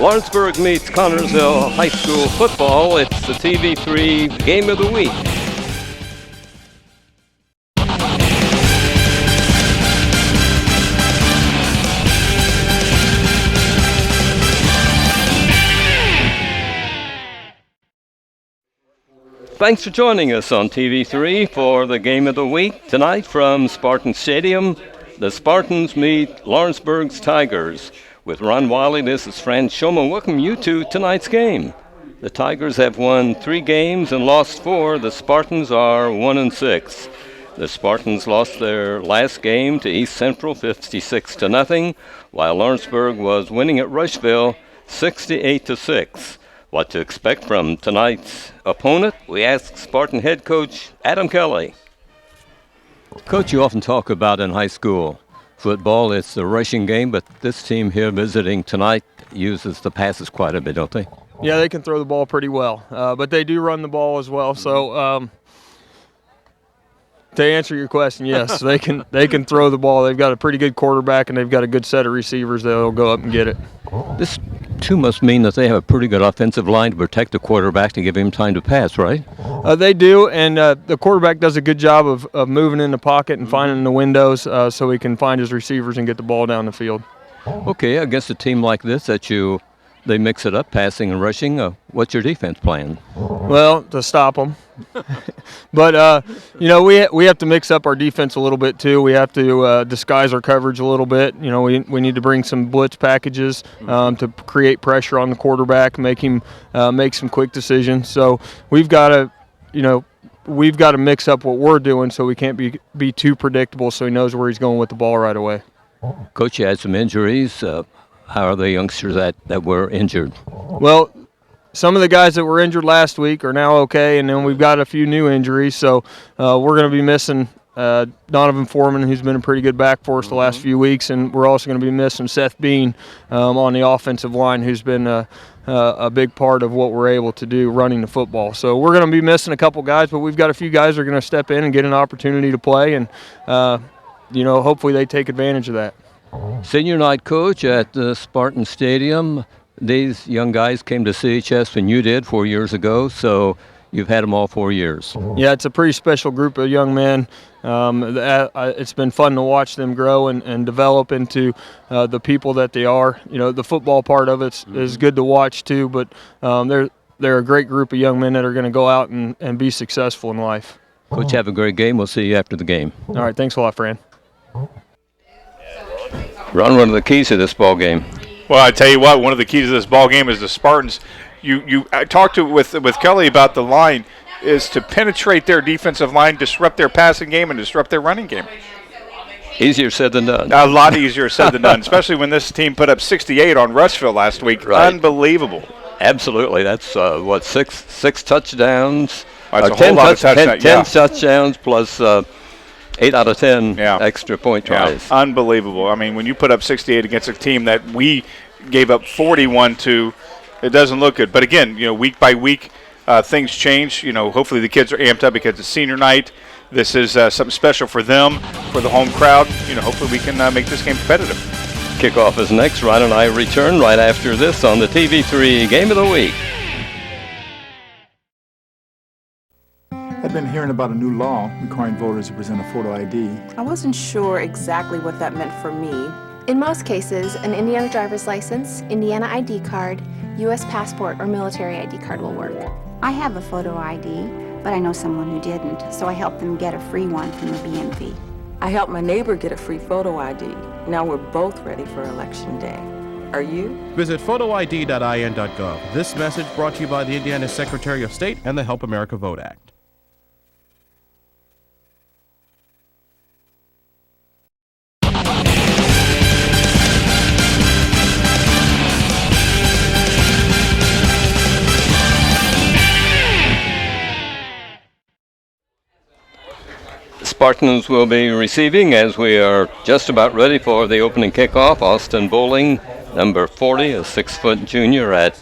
Lawrenceburg meets Connersville High School football. It's the TV3 Game of the Week. Thanks for joining us on TV3 for the Game of the Week. Tonight from Spartan Stadium, the Spartans meet Lawrenceburg's Tigers. With Ron Wiley, this is Fran Schulman. Welcome you to tonight's game. The Tigers have won 3 games and lost 4. The Spartans are 1-6. The Spartans lost their last game to East Central 56-0, while Lawrenceburg was winning at Rushville 68-6. What to expect from tonight's opponent? We asked Spartan head coach Adam Kelly. Coach, you often talk about in high school football, it's the rushing game, but this team here visiting tonight uses the passes quite a bit, don't they? Yeah, they can throw the ball pretty well, but they do run the ball as well. So to answer your question, yes, they can throw the ball. They've got a pretty good quarterback, and they've got a good set of receivers that'll go up and get it. This too must mean that they have a pretty good offensive line to protect the quarterback to give him time to pass, right? They do, and the quarterback does a good job of moving in the pocket and finding the windows so he can find his receivers and get the ball down the field. Okay, against a team like this they mix it up, passing and rushing. What's your defense plan? Well, to stop them. But, we have to mix up our defense a little bit, too. We have to disguise our coverage a little bit. You know, we need to bring some blitz packages to create pressure on the quarterback, make him make some quick decisions. So we've got to mix up what we're doing so we can't be too predictable so he knows where he's going with the ball right away. Coach, you had some injuries. How are the youngsters that were injured? Well, some of the guys that were injured last week are now okay, and then we've got a few new injuries. So we're going to be missing Donovan Foreman, who's been a pretty good back for us the last few weeks, and we're also going to be missing Seth Bean on the offensive line, who's been a big part of what we're able to do running the football. So we're going to be missing a couple guys, but we've got a few guys that are going to step in and get an opportunity to play, and hopefully they take advantage of that. Senior night, Coach, at the Spartan Stadium. These young guys came to CHS when you did 4 years ago, so you've had them all 4 years. Yeah, it's a pretty special group of young men. It's been fun to watch them grow and develop into the people that they are. You know, the football part of it is good to watch too, but they're a great group of young men that are going to go out and be successful in life. Coach, have a great game. We'll see you after the game. All right, thanks a lot, Fran. Ron, one of the keys to this ball game. Well, I tell you what, one of the keys to this ball game is the Spartans. I talked with Kelly about the line is to penetrate their defensive line, disrupt their passing game, and disrupt their running game. Easier said than done. A lot easier said than done, especially when this team put up 68 on Rushville last week. Right. Unbelievable. Absolutely. That's six touchdowns. That's a whole lot of touchdowns. 10 touchdowns plus 8 out of 10 extra point tries. Yeah. Unbelievable. I mean, when you put up 68 against a team that we gave up 41 to, it doesn't look good. But again, week by week, things change. Hopefully the kids are amped up because it's senior night. This is something special for them, for the home crowd. Hopefully we can make this game competitive. Kickoff is next. Ron and I return right after this on the TV3 Game of the Week. I've been hearing about a new law requiring voters to present a photo ID. I wasn't sure exactly what that meant for me. In most cases, an Indiana driver's license, Indiana ID card, U.S. passport, or military ID card will work. I have a photo ID, but I know someone who didn't, so I helped them get a free one from the BMV. I helped my neighbor get a free photo ID. Now we're both ready for Election Day. Are you? Visit photoid.in.gov. This message brought to you by the Indiana Secretary of State and the Help America Vote Act. Spartans will be receiving as we are just about ready for the opening kickoff. Austin Bowling, number 40, a 6-foot junior at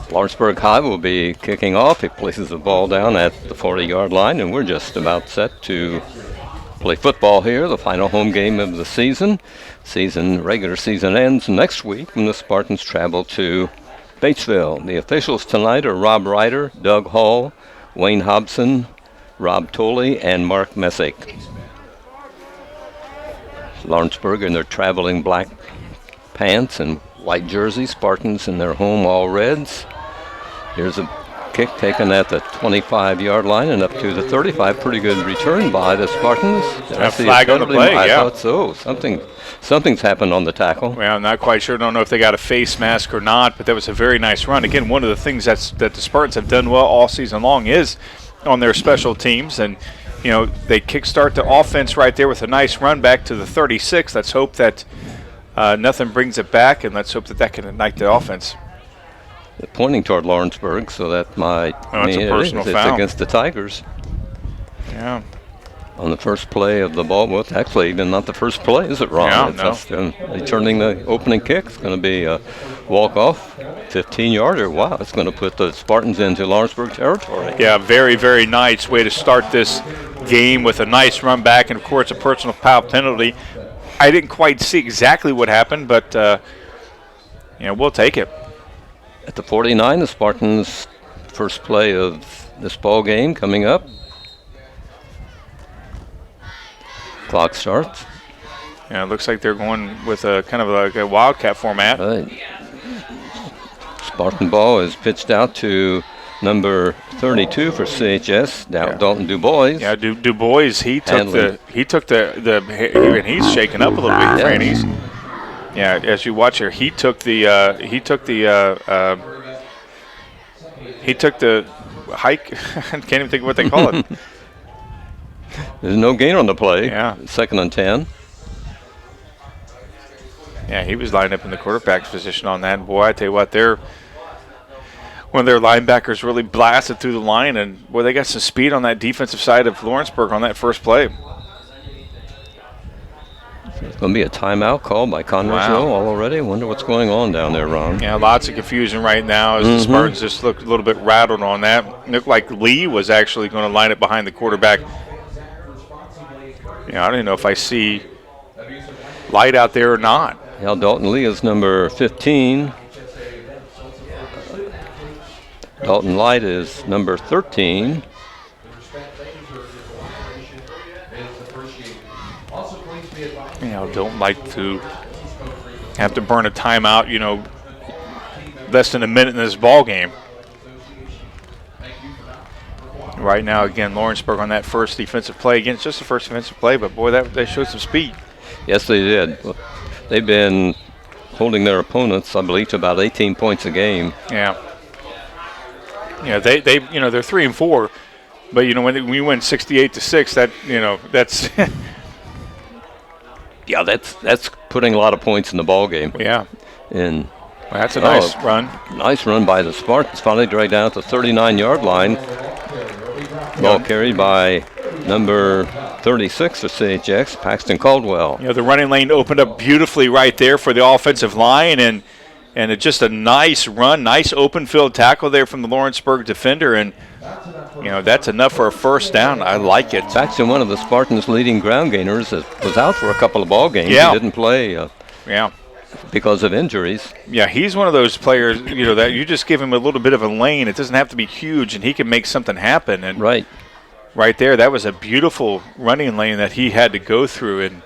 Lawrenceburg High, will be kicking off. He places the ball down at the 40-yard line, and we're just about set to play football here, the final home game of the season. Regular season ends next week when the Spartans travel to Batesville. The officials tonight are Rob Ryder, Doug Hall, Wayne Hobson, Rob Tolley, and Mark Messick. Lawrenceburg in their traveling black pants and white jerseys. Spartans in their home all reds. Here's a kick taken at the 25-yard line and up to the 35. Pretty good return by the Spartans. A flag on the play, I yeah. thought so. Something's happened on the tackle. Well, I'm not quite sure. Don't know if they got a face mask or not, but that was a very nice run. Again, one of the things that the Spartans have done well all season long is on their special teams. And, you know, they kickstart the offense right there with a nice run back to the 36. Let's hope that nothing brings it back, and let's hope that can ignite the offense. They're pointing toward Lawrenceburg, so that might it's mean a personal it's foul against the Tigers. Yeah. On the first play of the ball, well, actually, even not the first play, is it, Ron? Yeah, That's returning the opening kick. It's going to be a walk-off, 15-yarder. Wow, it's going to put the Spartans into Lawrenceburg territory. Yeah, very, very nice way to start this game with a nice run back, and, of course, a personal foul penalty. I didn't quite see exactly what happened, but, we'll take it. At the 49, the Spartans' first play of this ball game coming up. Clock starts. Yeah, it looks like they're going with a kind of like a wildcat format. Right. Spartan ball is pitched out to number 32 for CHS, Dalton DuBois. Yeah, DuBois, he took the and he's shaken up a little bit, Fran. Yeah, as you watch here, he took the hike. I can't even think of what they call it. There's no gain on the play. Yeah. 2nd and 10. Yeah, he was lined up in the quarterback's position on that. And boy, I tell you what, one of their linebackers really blasted through the line, and boy, they got some speed on that defensive side of Lawrenceburg on that first play. It's going to be a timeout called by Connersville already. Wonder what's going on down there, Ron. Yeah, lots of confusion right now as the Spartans just look a little bit rattled on that. It looked like Lee was actually going to line it behind the quarterback. I don't even know if I see light out there or not. Yeah, Dalton Lee is number 15. Dalton Light is number 13. Don't like to have to burn a timeout, less than a minute in this ball game. Right now, again, Lawrenceburg on that first defensive play. Again, it's just the first defensive play, but boy, they showed some speed. Yes, they did. They've been holding their opponents, I believe, to about 18 points a game. Yeah. Yeah, they're 3-4, but when you win 68-6, that's yeah, that's putting a lot of points in the ball game. Yeah. And that's a nice run. Nice run by the Spartans. Finally dragged down at the 39-yard line. Ball carried by number 36 for CHX, Paxton Caldwell. The running lane opened up beautifully right there for the offensive line, and it's just a nice run, nice open field tackle there from the Lawrenceburg defender, and that's enough for a first down. I like it. Paxton, one of the Spartans' leading ground gainers, was out for a couple of ball games. Yeah. He didn't play. Because of injuries. Yeah, he's one of those players, that you just give him a little bit of a lane. It doesn't have to be huge, and he can make something happen. And right there, that was a beautiful running lane that he had to go through. And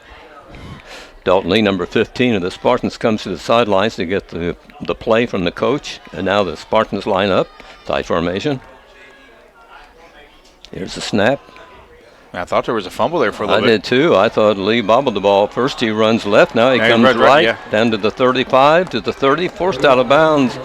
Dalton Lee, number 15 of the Spartans, comes to the sidelines to get the play from the coach. And now the Spartans line up, tight formation. Here's the snap. I thought there was a fumble there for a little bit. I did too. I thought Lee bobbled the ball. First he runs left. Now he comes right down to the 35, to the 30, forced out of bounds.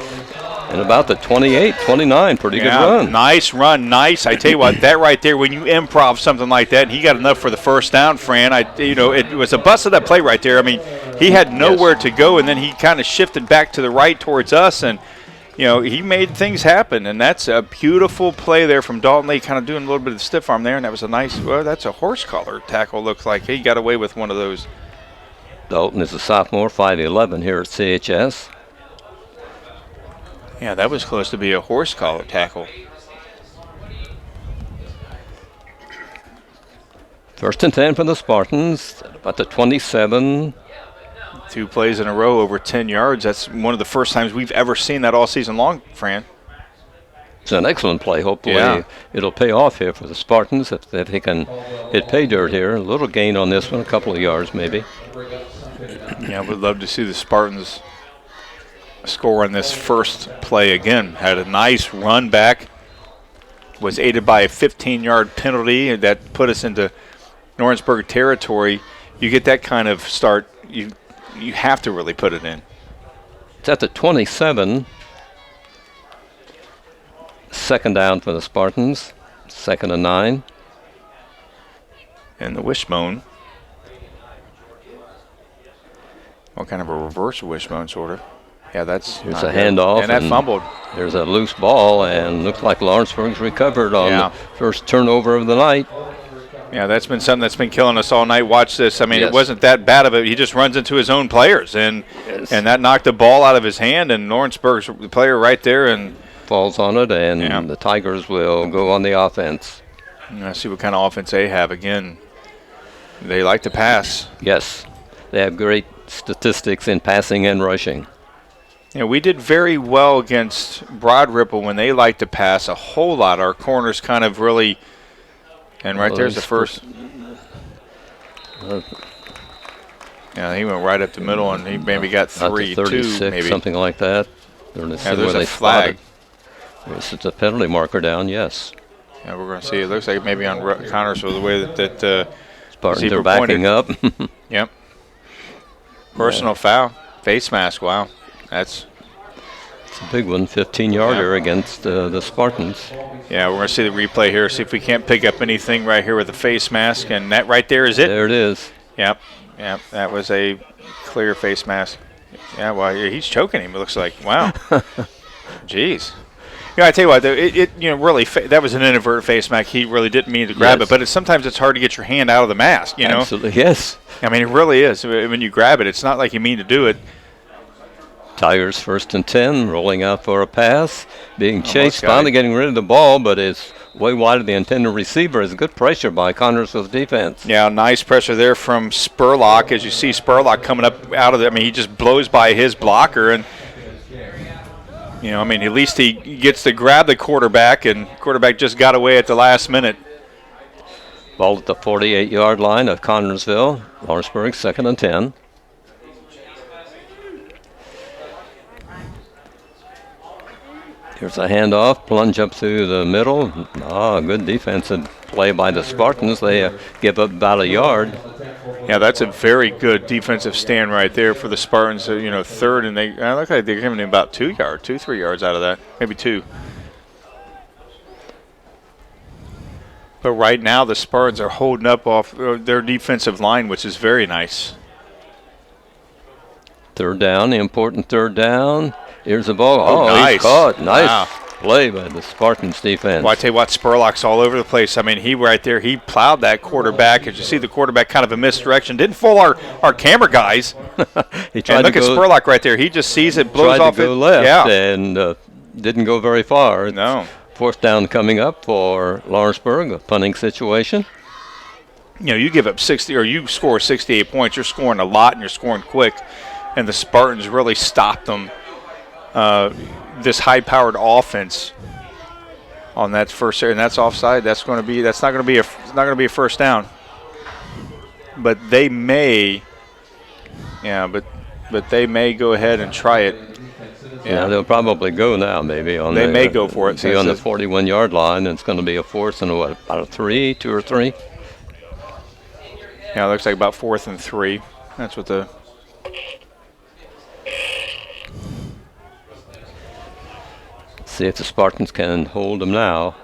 And about the 28, 29, pretty good run. Nice run, nice. I tell you what, that right there, when you improv something like that, and he got enough for the first down, Fran, it was a bust of that play right there. I mean, he had nowhere to go, and then he kind of shifted back to the right towards us, and he made things happen, and that's a beautiful play there from Dalton Lee, kind of doing a little bit of the stiff arm there, and that was a nice, that's a horse collar tackle, looks like. He got away with one of those. Dalton is a sophomore, 5'11" here at CHS. Yeah, that was close to be a horse collar tackle. First and 10 for the Spartans, about the 27. 2 plays in a row over 10 yards. That's one of the first times we've ever seen that all season long, Fran. It's an excellent play. Hopefully it'll pay off here for the Spartans if they can hit pay dirt here. A little gain on this one, a couple of yards maybe. Yeah, we'd love to see the Spartans score on this first play again. Had a nice run back. Was aided by a 15-yard penalty that put us into Lawrenceburg territory. You get that kind of start, you have to really put it in. It's at the 27. Second down for the Spartans. 2nd and 9. And the wishbone. What kind of a reverse wishbone, sort of? Yeah, that's. Here's a handoff. And that fumbled. There's a loose ball, and looks like Lawrenceburg's recovered on the first turnover of the night. Yeah, that's been something that's been killing us all night. Watch this. I mean, Yes. It wasn't that bad of it. He just runs into his own players, and that knocked the ball out of his hand, and Lawrenceburg's player right there, and falls on it, and the Tigers will go on the offense. Let's see what kind of offense they have. Again, they like to pass. Yes, they have great statistics in passing and rushing. Yeah, we did very well against Broad Ripple when they like to pass a whole lot. Our corners kind of really, and right there's the first. Yeah, he went right up the middle, and he maybe got 3, 36, 2, maybe. something like that. There's a flag. It's a penalty marker down, yes. Yeah, we're going to see. It looks like maybe on Connersville, the way that Spartans are backing up. Yep. Personal foul. Face mask, wow. It's a big one, 15-yarder against the Spartans. Yeah, we're going to see the replay here, see if we can't pick up anything right here with the face mask. And that right there is it. There it is. Yep, that was a clear face mask. Yeah, well, he's choking him, it looks like. Wow. Jeez. Yeah, I tell you what, really, that was an inadvertent face mask. He really didn't mean to grab it, but sometimes it's hard to get your hand out of the mask, you know? Absolutely, yes. I mean, it really is. When you grab it, it's not like you mean to do it. Tigers 1st and 10, rolling out for a pass, being chased, finally getting rid of the ball, but it's way wide of the intended receiver. It's good pressure by Connersville's defense. Yeah, nice pressure there from Spurlock. As you see Spurlock coming up out of it, I mean, he just blows by his blocker, and I mean, at least he gets to grab the quarterback, and quarterback just got away at the last minute. Ball at the 48-yard line of Connersville. Lawrenceburg 2nd and 10. Here's a handoff, plunge up through the middle. Good defensive play by the Spartans. They give up about a yard. Yeah, that's a very good defensive stand right there for the Spartans. Third, and they look like they're coming in about 3 yards out of that, maybe 2. But right now the Spartans are holding up off their defensive line, which is very nice. Third down, the important third down. Here's the ball. Nice. He's caught. Nice Wow. play by the Spartans defense. Well, I tell you what, Spurlock's all over the place. I mean, he right there, he plowed that quarterback. As you see, the quarterback kind of a misdirection. Didn't fool our camera guys. He tried and look to at Spurlock right there. He just sees it, blows off tried to go it. left and didn't go very far. No. 4th down coming up for Lawrenceburg, a punting situation. You give up 60 or you score 68 points, you're scoring a lot and you're scoring quick. And the Spartans really stopped them. This high-powered offense on that first area, and that's offside. That's not going to be a first down. But they may, but they may go ahead and try it. Yeah, they'll probably go now. Maybe they may go for it. Be on the 41-yard line, and it's going to be a 4th and about a 2 or 3. Yeah, it looks like about 4th and 3. That's what the. See if the Spartans can hold them now.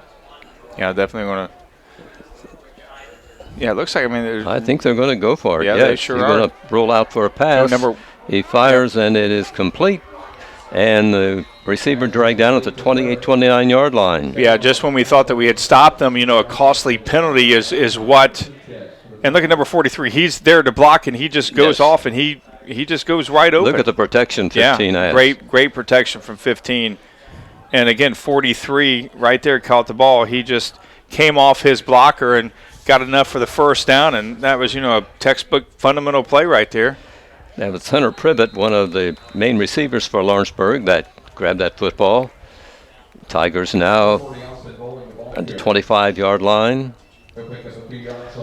Yeah, definitely going to. Yeah, it looks like, I think they're going to go for it. Yeah, they sure He's are. going to roll out for a pass. He fires, and it is complete. And the receiver dragged down at the 28-29 yard line. Yeah, just when we thought that we had stopped them, a costly penalty is what. And look at number 43. He's there to block, and he just goes off, and he just goes right open. Look at the protection 15 has. Great protection from 15. And again, 43 right there caught the ball. He just came off his blocker and got enough for the first down, and that was, a textbook fundamental play right there. That was Hunter Privet, one of the main receivers for Lawrenceburg, that grabbed that football. Tigers now at the 25-yard line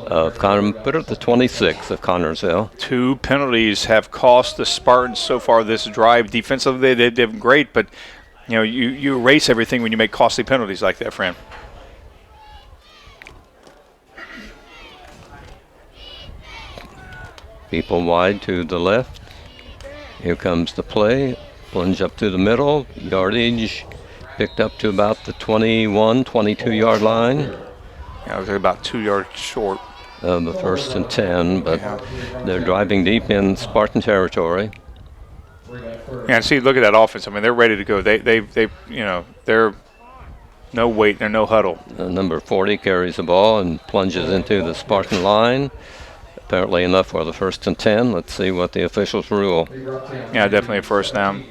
of put it at the 26 of Connersville. 2 penalties have cost the Spartans so far this drive. Defensively, they've been great, but you erase everything when you make costly penalties like that, Fran. People wide to the left. Here comes the play. Plunge up to the middle. Yardage picked up to about the 21, 22-yard line. Yeah, they're about 2 yards short of the 1st and 10, but they're driving deep in Spartan territory. Yeah, and see, look at that offense. I mean, they're ready to go. They're no wait, they're no huddle. Number 40 carries the ball and plunges into the Spartan line. Apparently enough for the 1st and 10. Let's see what the officials rule. Yeah, definitely a first down.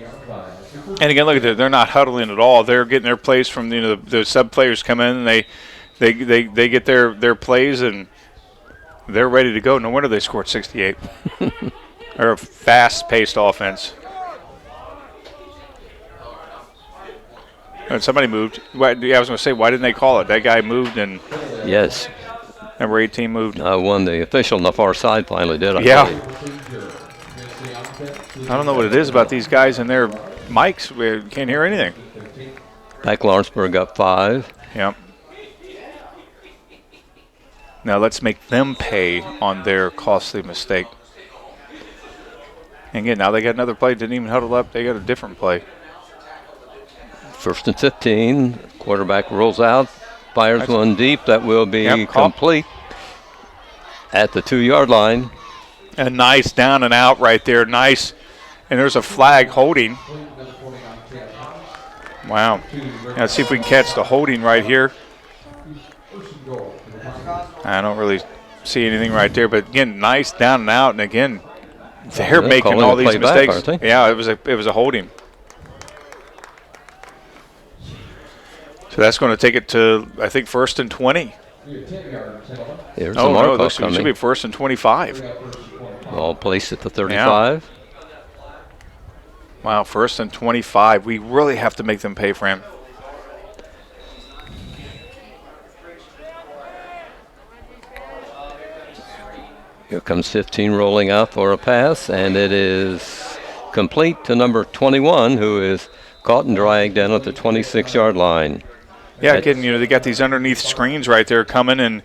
And again, look at that. They're not huddling at all. They're getting their plays from the sub players come in and they get their plays and they're ready to go. No wonder they scored 68. They're a fast-paced offense. And somebody moved. I was going to say, why didn't they call it? That guy moved and yes. Number 18 moved. One, the official on the far side finally did. I believe. I don't know what it is about these guys and their mics. We can't hear anything. Back Lawrenceburg up 5. Yep. Now let's make them pay on their costly mistake. And again, now they got another play. Didn't even huddle up. They got a different play. 1st and 15. Quarterback rolls out. Fires one deep. That will be complete at the 2-yard line. A nice down and out right there. Nice. And there's a flag holding. Wow. Now let's see if we can catch the holding right here. I don't really see anything right there. But, again, nice down and out. And, again, they're making all these mistakes. Yeah, it was a holding. So that's going to take it to, I think, 1st and 20. Here's the mark it should be 1st and 25. Ball placed at the 35. Yeah. Wow, 1st and 25. We really have to make them pay for him. Here comes 15 rolling out for a pass, and it is complete to number 21, who is caught and dragged down at the 26-yard line. Yeah, again, they got these underneath screens right there coming, and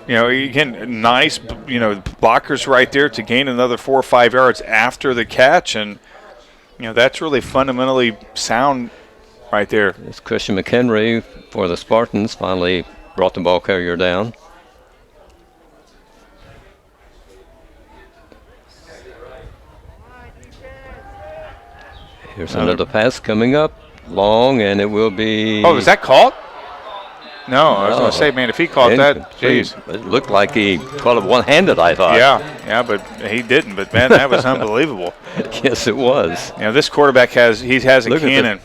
again, nice, blockers right there to gain another 4 or 5 yards after the catch, and that's really fundamentally sound right there. It's Christian McHenry for the Spartans finally brought the ball carrier down. Here's another pass coming up. Long, and it will be... Oh, is that caught? No, I was going to say, man, if he caught that, jeez. It looked like he caught it one-handed, I thought. Yeah, but he didn't. But, man, that was unbelievable. Yes, it was. This quarterback has a cannon.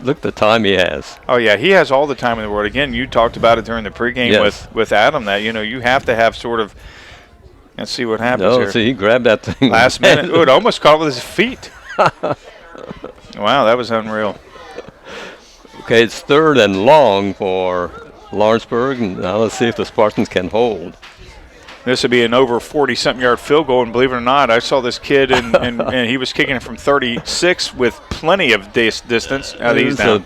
Look the time he has. Oh, yeah, he has all the time in the world. Again, you talked about it during the pregame with Adam that, you have to have sort of... Let's see what happens here. See, he grabbed that thing. Last minute. Ooh, it almost caught it with his feet. Wow, that was unreal. Okay, it's 3rd and long for Lawrenceburg. Now let's see if the Spartans can hold. This would be an over 40-something yard field goal, and believe it or not, I saw this kid, and he was kicking it from 36 with plenty of distance. He's the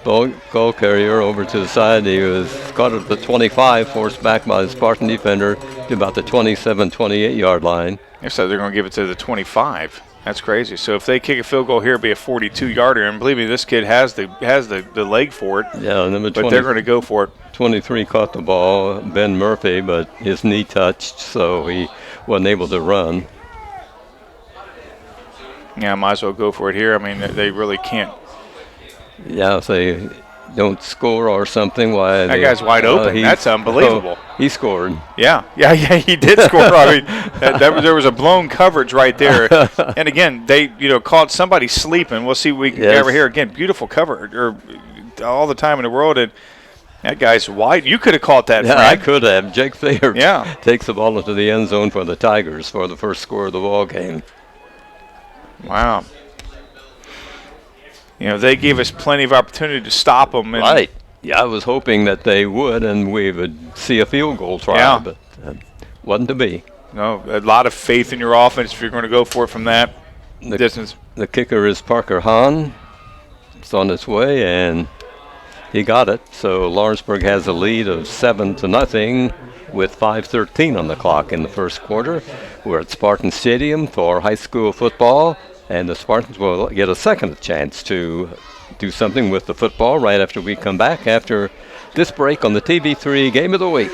ball carrier over to the side. He was caught at the 25, forced back by the Spartan defender to about the 27, 28-yard line. So they're going to give it to the 25. That's crazy. So if they kick a field goal here, it'll be a 42-yarder, and believe me, this kid has the leg for it. Yeah, number 20, but they're going to go for it. 23 caught the ball, Ben Murphy, but his knee touched, so he wasn't able to run. Yeah, might as well go for it here. I mean, they really can't. Yeah, if they don't score or something, why that guy's wide open. That's unbelievable. He scored. Yeah, he did score. I mean, there was a blown coverage right there. And again, they caught somebody sleeping. We'll see if we can ever hear again. Beautiful cover all the time in the world. And That guy's wide. You could have caught that, Yeah, Frank. I could have. Jake Thayer Yeah. takes the ball into the end zone for the Tigers for the first score of the ball game. Wow. They gave us plenty of opportunity to stop them. And Right. Yeah, I was hoping that they would, and we would see a field goal try, Yeah. but wasn't to be. No, a lot of faith in your offense if you're going to go for it from that distance. The kicker is Parker Hahn. It's on its way, and he got it. So Lawrenceburg has a lead of 7-0 with 5:13 on the clock in the first quarter. We're at Spartan Stadium for high school football, and the Spartans will get a second chance to do something with the football right after we come back after this break on the TV3 Game of the Week.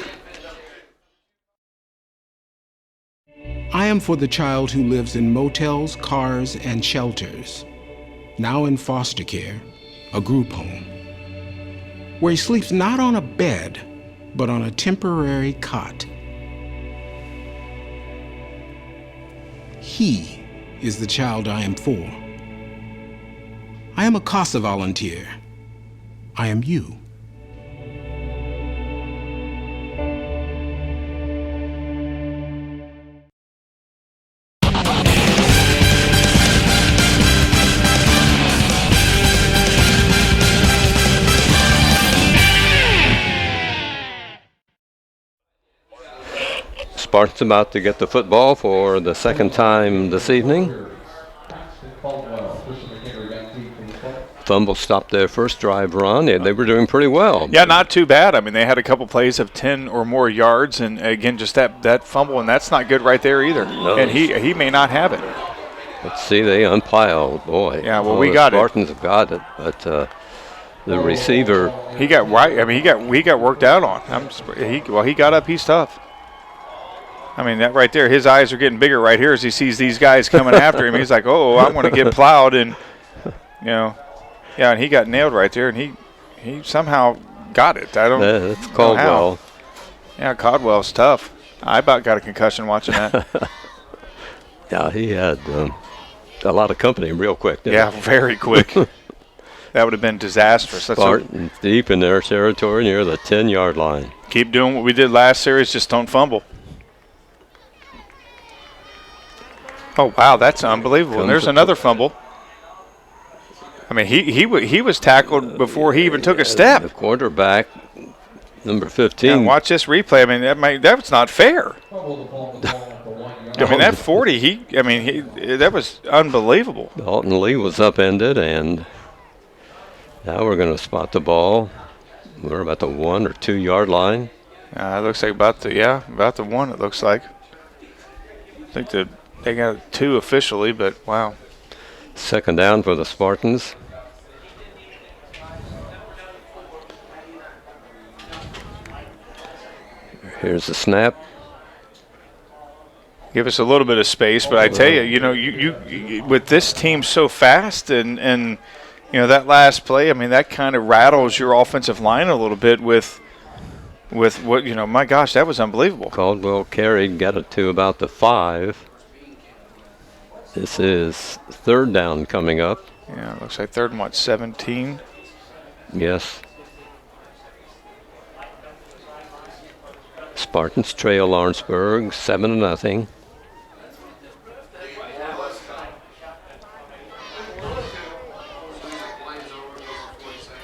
I am for the child who lives in motels, cars, and shelters, now in foster care, a group home, where he sleeps not on a bed, but on a temporary cot. He is the child I am for. I am a CASA volunteer. I am you. Spartans about to get the football for the second time this evening. Fumble stopped their first drive run. They were doing pretty well. Yeah, not too bad. I mean, they had a couple plays of 10 or more yards, and again, just that fumble, and that's not good right there either. No. And he may not have it. Let's see, they unpiled. Boy. Yeah, well, we got it. Spartans have got it, but the receiver. He got right. I mean, he got worked out on. He got up. He's tough. I mean, that right there, his eyes are getting bigger right here as he sees these guys coming after him. He's like, oh, I'm going to get plowed, and yeah, and he got nailed right there, and he somehow got it. I don't. That's Caldwell. Know how. Yeah, Caldwell's tough. I about got a concussion watching that. Yeah, he had a lot of company real quick. Yeah, very quick. That would have been disastrous. Spartans deep in their territory near the 10-yard line. Keep doing what we did last series. Just don't fumble. Oh, wow, that's unbelievable. And there's another fumble. I mean, he was tackled before he even took a step. The quarterback, number 15. And watch this replay. I mean, that's not fair. I mean, that 40, that was unbelievable. Dalton Lee was upended, and now we're going to spot the ball. We're about the 1 or 2 yard line. It looks like about the 1, it looks like. I think they got 2 officially, but wow. Second down for the Spartans. Here's the snap. Give us a little bit of space, but I tell you, you with this team so fast and that last play, I mean, that kind of rattles your offensive line a little bit with what, my gosh, that was unbelievable. Caldwell carried, got it to about the 5. This is third down coming up. Yeah, it looks like third and 17. Yes. Spartans trail Lawrenceburg 7-0.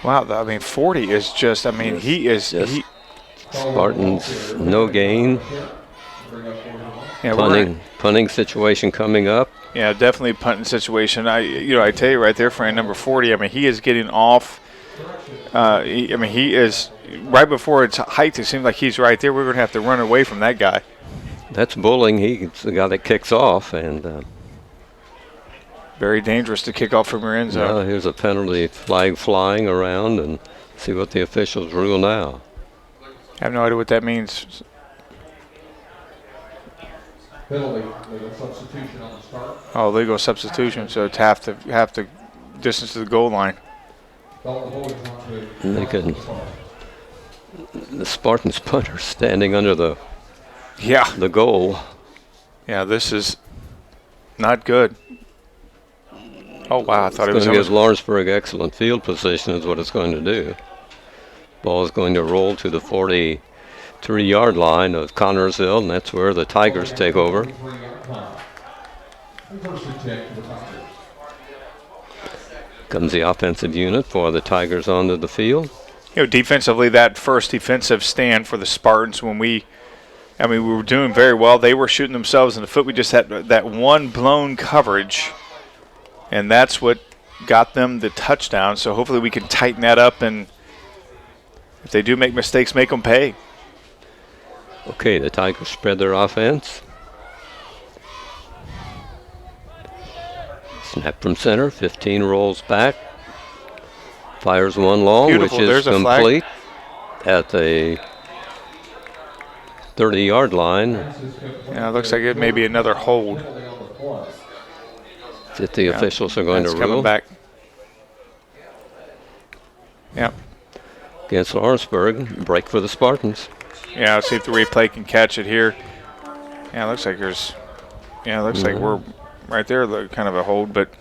Wow, I mean, 40 is just, he is. Spartans, no gain. Yeah, punting situation coming up. Yeah, definitely punting situation. I tell you right there, Fran, number 40. I mean, he is getting off. He is right before its height. It seems like he's right there. We're going to have to run away from that guy. That's Bulling. He's the guy that kicks off, and very dangerous to kick off from your end zone. Well, here's a penalty flag flying around, and see what the officials rule now. I have no idea what that means. Penalty, legal substitution on the start. Oh, legal substitution, so it's half the distance to the goal line. And the Spartans punter standing under the goal. Yeah, this is not good. Oh wow, I thought it was going to give Lawrenceburg excellent field position is what it's going to do. Ball is going to roll to the 43-yard line of Connorsville, and that's where the Tigers take over. Comes the offensive unit for the Tigers onto the field. Defensively, that first defensive stand for the Spartans we were doing very well. They were shooting themselves in the foot. We just had that one blown coverage, and that's what got them the touchdown. So hopefully we can tighten that up, and if they do make mistakes, make them pay. Okay, the Tigers spread their offense. Snap from center, 15 rolls back. Fires one long, Beautiful. which is There's complete at the 30-yard line. Yeah, it looks like it may be another hold. That the officials are going to rule. Coming back. Yep. Against Lawrenceburg, break for the Spartans. Yeah, let's see if the replay can catch it here. Yeah, it looks like there's. Yeah, it looks like we're right there, kind of a hold, but.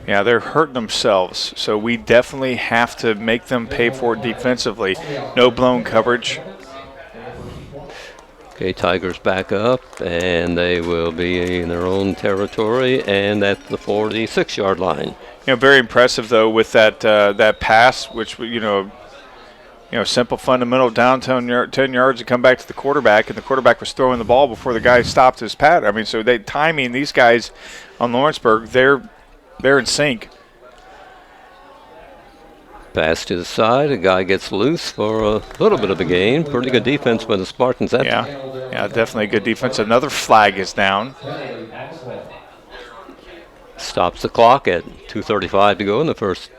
Yeah, they're hurting themselves, so we definitely have to make them pay for it defensively. No blown coverage. Okay, Tigers back up, and they will be in their own territory, and at the 46-yard line. Very impressive though with that that pass, which simple fundamental down 10 yards to come back to the quarterback, and the quarterback was throwing the ball before the guy stopped his pad. So they timing these guys on Lawrenceburg, they're in sync. Pass to the side. A guy gets loose for a little bit of a gain. Pretty good defense by the Spartans. Yeah, definitely good defense. Another flag is down. Stops the clock at 2:35 to go in the first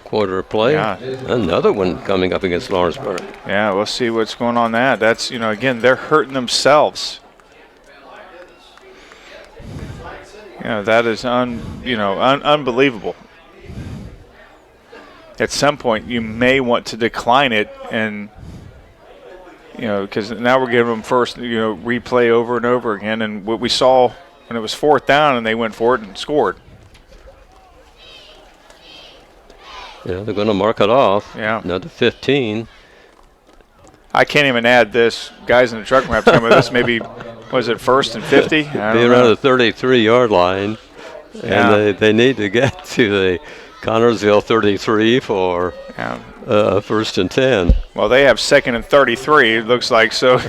quarter of play. Yeah. Another one coming up against Lawrenceburg. Yeah, we'll see what's going on there. That's, again, they're hurting themselves. That is unbelievable. At some point, you may want to decline it, and because now we're giving them first, replay over and over again. And what we saw when it was 4th down, and they went for it and scored. Yeah, they're going to mark it off. Yeah, another 15. I can't even add this. Guys in the truck have to come with this. Maybe. Was it 1st and 50? Be around the 33-yard line, and they need to get to the Connorsville 33 for 1st and 10. Well, they have 2nd and 33, it looks like, so.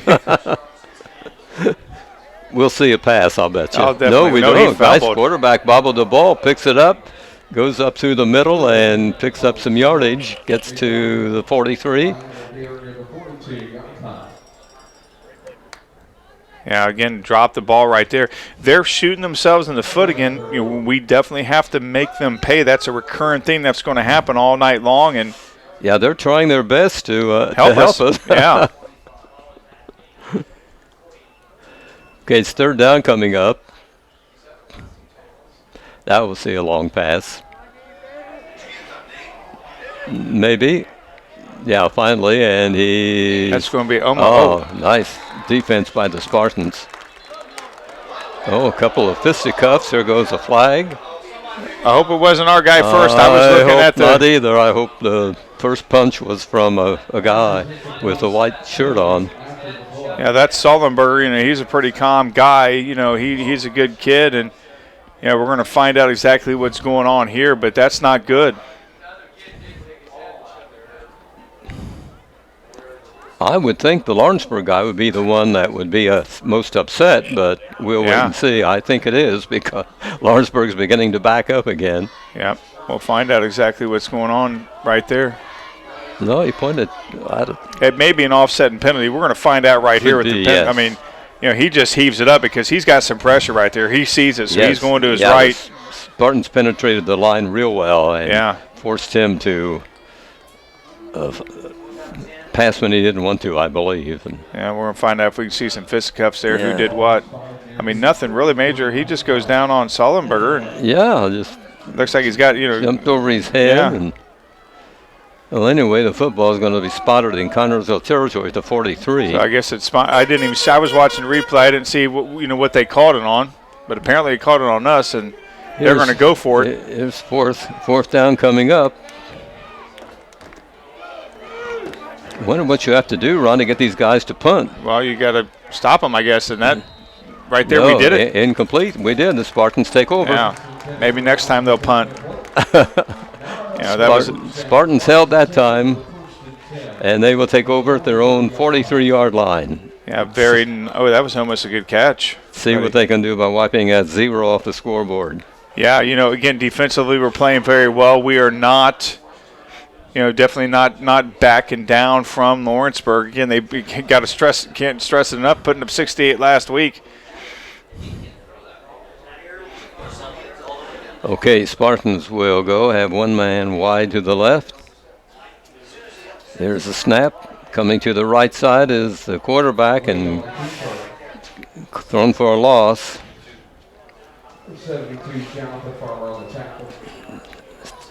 We'll see a pass, I'll bet you. Oh, no, we don't. Nice quarterback bobbled the ball, picks it up, goes up through the middle, and picks up some yardage, gets to the 43. Yeah, again, drop the ball right there. They're shooting themselves in the foot again. We definitely have to make them pay. That's a recurrent thing that's going to happen all night long. And yeah, they're trying their best to help us. Yeah. Okay, it's 3rd down coming up. That will see a long pass. Maybe. Yeah, finally, and that's going to be nice defense by the Spartans. A couple of fisticuffs. There goes a flag. I hope it wasn't our guy first. I was looking at the. Not either. I hope the first punch was from a guy with a white shirt on. Yeah, that's Sullenberger. He's a pretty calm guy. He's a good kid, and we're going to find out exactly what's going on here. But that's not good. I would think the Lawrenceburg guy would be the one that would be most upset, but we'll wait and see. I think it is because Lawrenceburg's beginning to back up again. Yeah, we'll find out exactly what's going on right there. No, he pointed at it. It may be an offset and penalty. We're going to find out right here with the penalty. Yes. He just heaves it up because he's got some pressure right there. He sees it, so he's going to his right. Spartans penetrated the line real well and forced him to pass when he didn't want to, I believe. Yeah, we're going to find out if we can see some fisticuffs there, who did what. Nothing really major. He just goes down on Sullenberger. And just looks like he's got, jumped over his head. Yeah. And, well, anyway, the football is going to be spotted in Connorsville territory at the 43. So I guess it's. I didn't even. I was watching the replay. I didn't see what they called it on, but apparently they called it on us. And they're going to go for it. Here's fourth down coming up. Wonder what you have to do, Ron, to get these guys to punt. Well, you got to stop them, I guess, and that right there we did it. Incomplete. We did. The Spartans take over. Yeah. Maybe next time they'll punt. Spartans held that time, and they will take over at their own 43-yard line. Yeah, that was almost a good catch. See what they can do by wiping that 0 off the scoreboard. Yeah, again, defensively we're playing very well. We are not, definitely not backing down from Lawrenceburg. Again, they got to can't stress it enough, putting up 68 last week. Okay, Spartans will go, have one man wide to the left. There's a snap. Coming to the right side is the quarterback and thrown for a loss.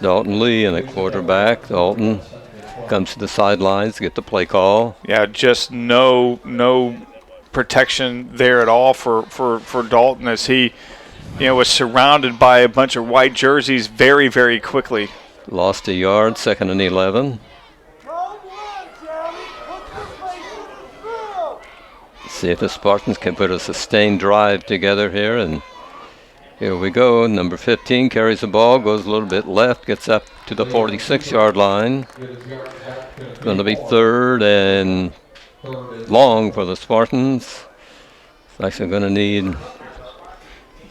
Dalton Lee and the quarterback. Dalton comes to the sidelines to get the play call. Yeah, just no protection there at all for Dalton as he was surrounded by a bunch of white jerseys very, very quickly. Lost a yard, 2nd and 11. See if the Spartans can put a sustained drive together here, and here we go. Number 15 carries the ball, goes a little bit left, gets up to the 46-yard line. Going to be 3rd and long for the Spartans. It's actually going to need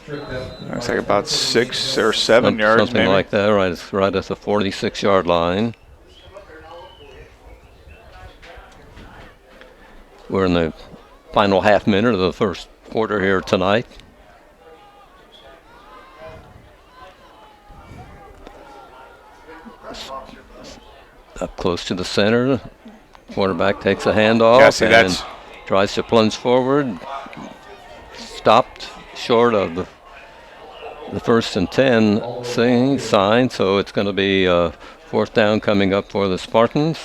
looks like about 6 or 7 yards, something maybe. like that. Right at the 46-yard line. We're in the final half minute of the first quarter here tonight. Up close to the center, quarterback takes a handoff and tries to plunge forward. Stopped short of the 1st and 10 sign, so it's going to be 4th down coming up for the Spartans.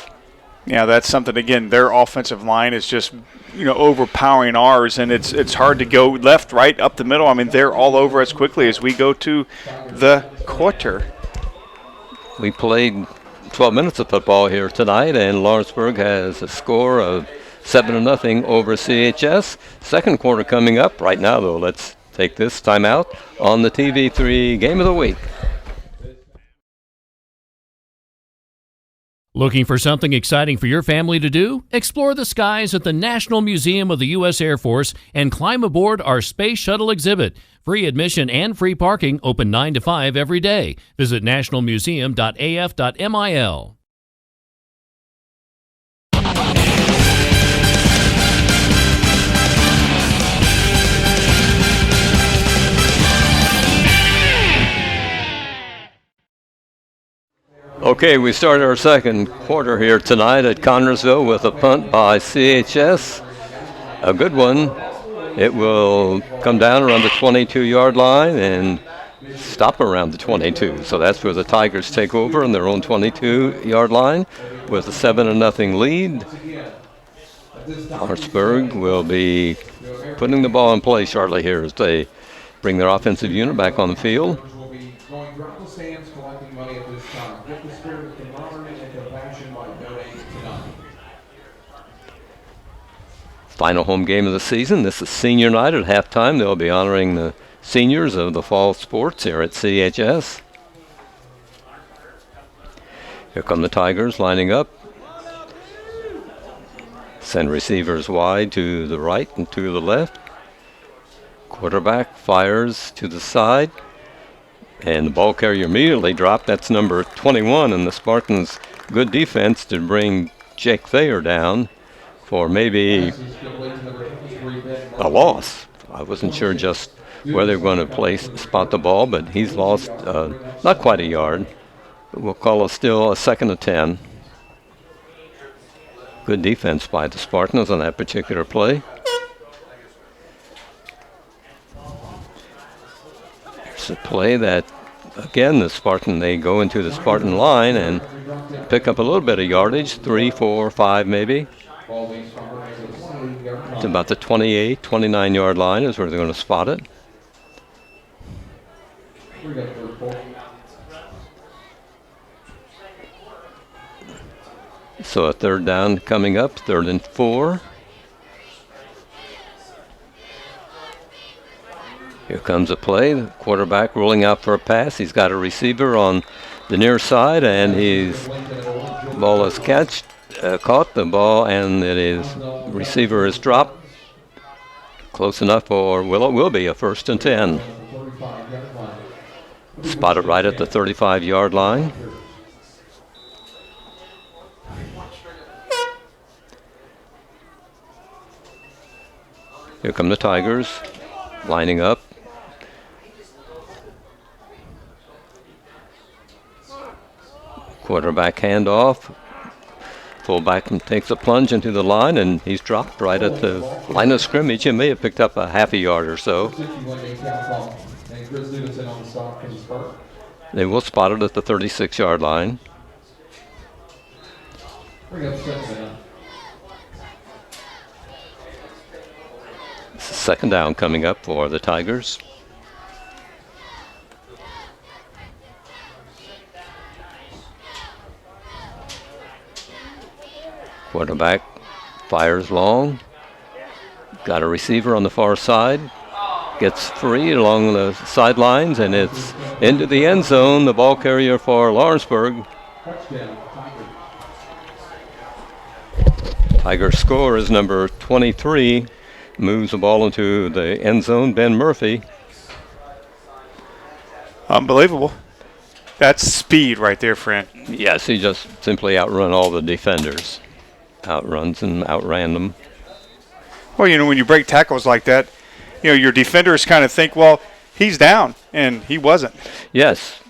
Yeah, that's something, again, their offensive line is just, overpowering ours, and it's hard to go left, right, up the middle. I mean, they're all over us quickly as we go to the quarter. We played 12 minutes of football here tonight, and Lawrenceburg has a score of 7-0 over CHS. Second quarter coming up. Right now, though, let's take this timeout on the TV3 Game of the Week. Looking for something exciting for your family to do? Explore the skies at the National Museum of the U.S. Air Force and climb aboard our Space Shuttle exhibit. Free admission and free parking, open 9 to 5 every day. Visit nationalmuseum.af.mil. Okay, we start our second quarter here tonight at Connersville with a punt by CHS. A good one. It will come down around the 22-yard line and stop around the 22. So that's where the Tigers take over on their own 22-yard line with a 7-0 lead. Lawrenceburg will be putting the ball in play shortly here as they bring their offensive unit back on the field. Final home game of the season. This is senior night at halftime. They'll be honoring the seniors of the fall sports here at CHS. Here come the Tigers lining up. Send receivers wide to the right and to the left. Quarterback fires to the side. And the ball carrier immediately dropped. That's number 21, and the Spartans' good defense to bring Jake Thayer down for maybe a loss. I wasn't sure just where they were going to spot the ball, but he's lost not quite a yard. We'll call it still a 2nd and 10. Good defense by the Spartans on that particular play. Here's a play that, again, they go into the Spartan line and pick up a little bit of yardage, 3, 4, 5 maybe. It's about the 28, 29-yard line is where they're going to spot it. So a third down coming up, 3rd and 4. Here comes a play. The quarterback rolling out for a pass. He's got a receiver on the near side, and ball is caught the ball, and receiver is dropped. Close enough, or it will be a 1st and 10. Spotted right at the 35-yard line. Here come the Tigers, lining up. Quarterback handoff. Fullback takes a plunge into the line, and he's dropped right at the line of scrimmage. He may have picked up a half a yard or so. They will spot it at the 36-yard line. Second down coming up for the Tigers. Quarterback fires long. Got a receiver on the far side. Gets free along the sidelines, and it's into the end zone. The ball carrier for Lawrenceburg. Tigers score is number 23. Moves the ball into the end zone. Ben Murphy. Unbelievable. That's speed right there, Fran. Yes, he just simply outrun all the defenders. Outruns and outran them. Well, when you break tackles like that, your defenders kind of think, well, he's down, and he wasn't. Yes.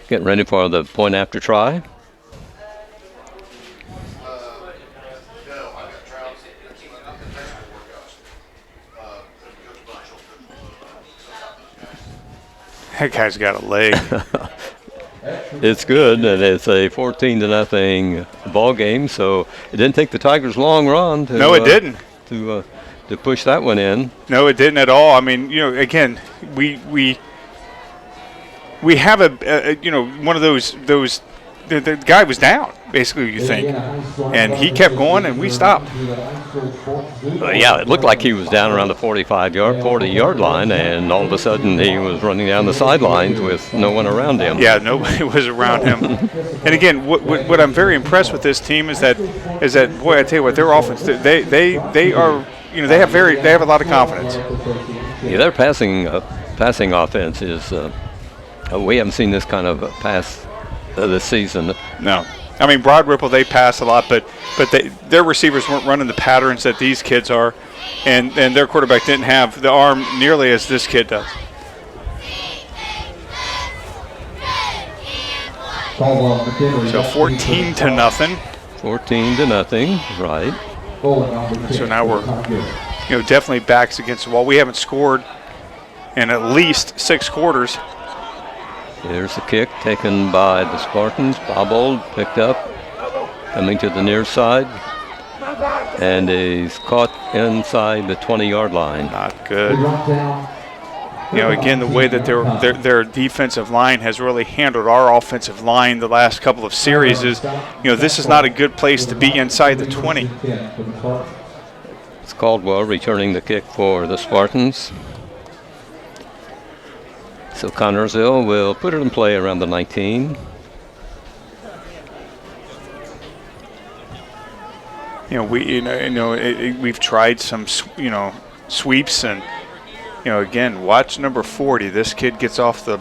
Getting ready for the point after try. That guy's got a leg. It's good, and it's a 14-0 ball game. So it didn't take the Tigers long run. No, it didn't. To push that one in. No, it didn't at all. I mean, again, we have one of those. The guy was down, basically, you think, and he kept going, and we stopped. Yeah, it looked like he was down around the 40-yard line, and all of a sudden he was running down the sidelines with no one around him. Yeah, nobody was around him. And again, what I'm very impressed with this team is that boy, I tell you what, their offense, they are, they have a lot of confidence. Yeah, their passing offense is. We haven't seen this kind of pass this season. No. I mean, Broad Ripple, they pass a lot, but their receivers weren't running the patterns that these kids are, and their quarterback didn't have the arm nearly as this kid does. So 14-0. 14-0, right. So now we're, definitely backs against the wall. We haven't scored in at least 6 quarters. Here's the kick taken by the Spartans. Bobbold picked up, coming to the near side, and he's caught inside the 20-yard line. Not good. Again, the way that their defensive line has really handled our offensive line the last couple of series is, this is not a good place to be inside the 20. It's Caldwell returning the kick for the Spartans. So Connorsville will put it in play around the 19. We've tried some, sweeps, and again, watch number 40. This kid gets off the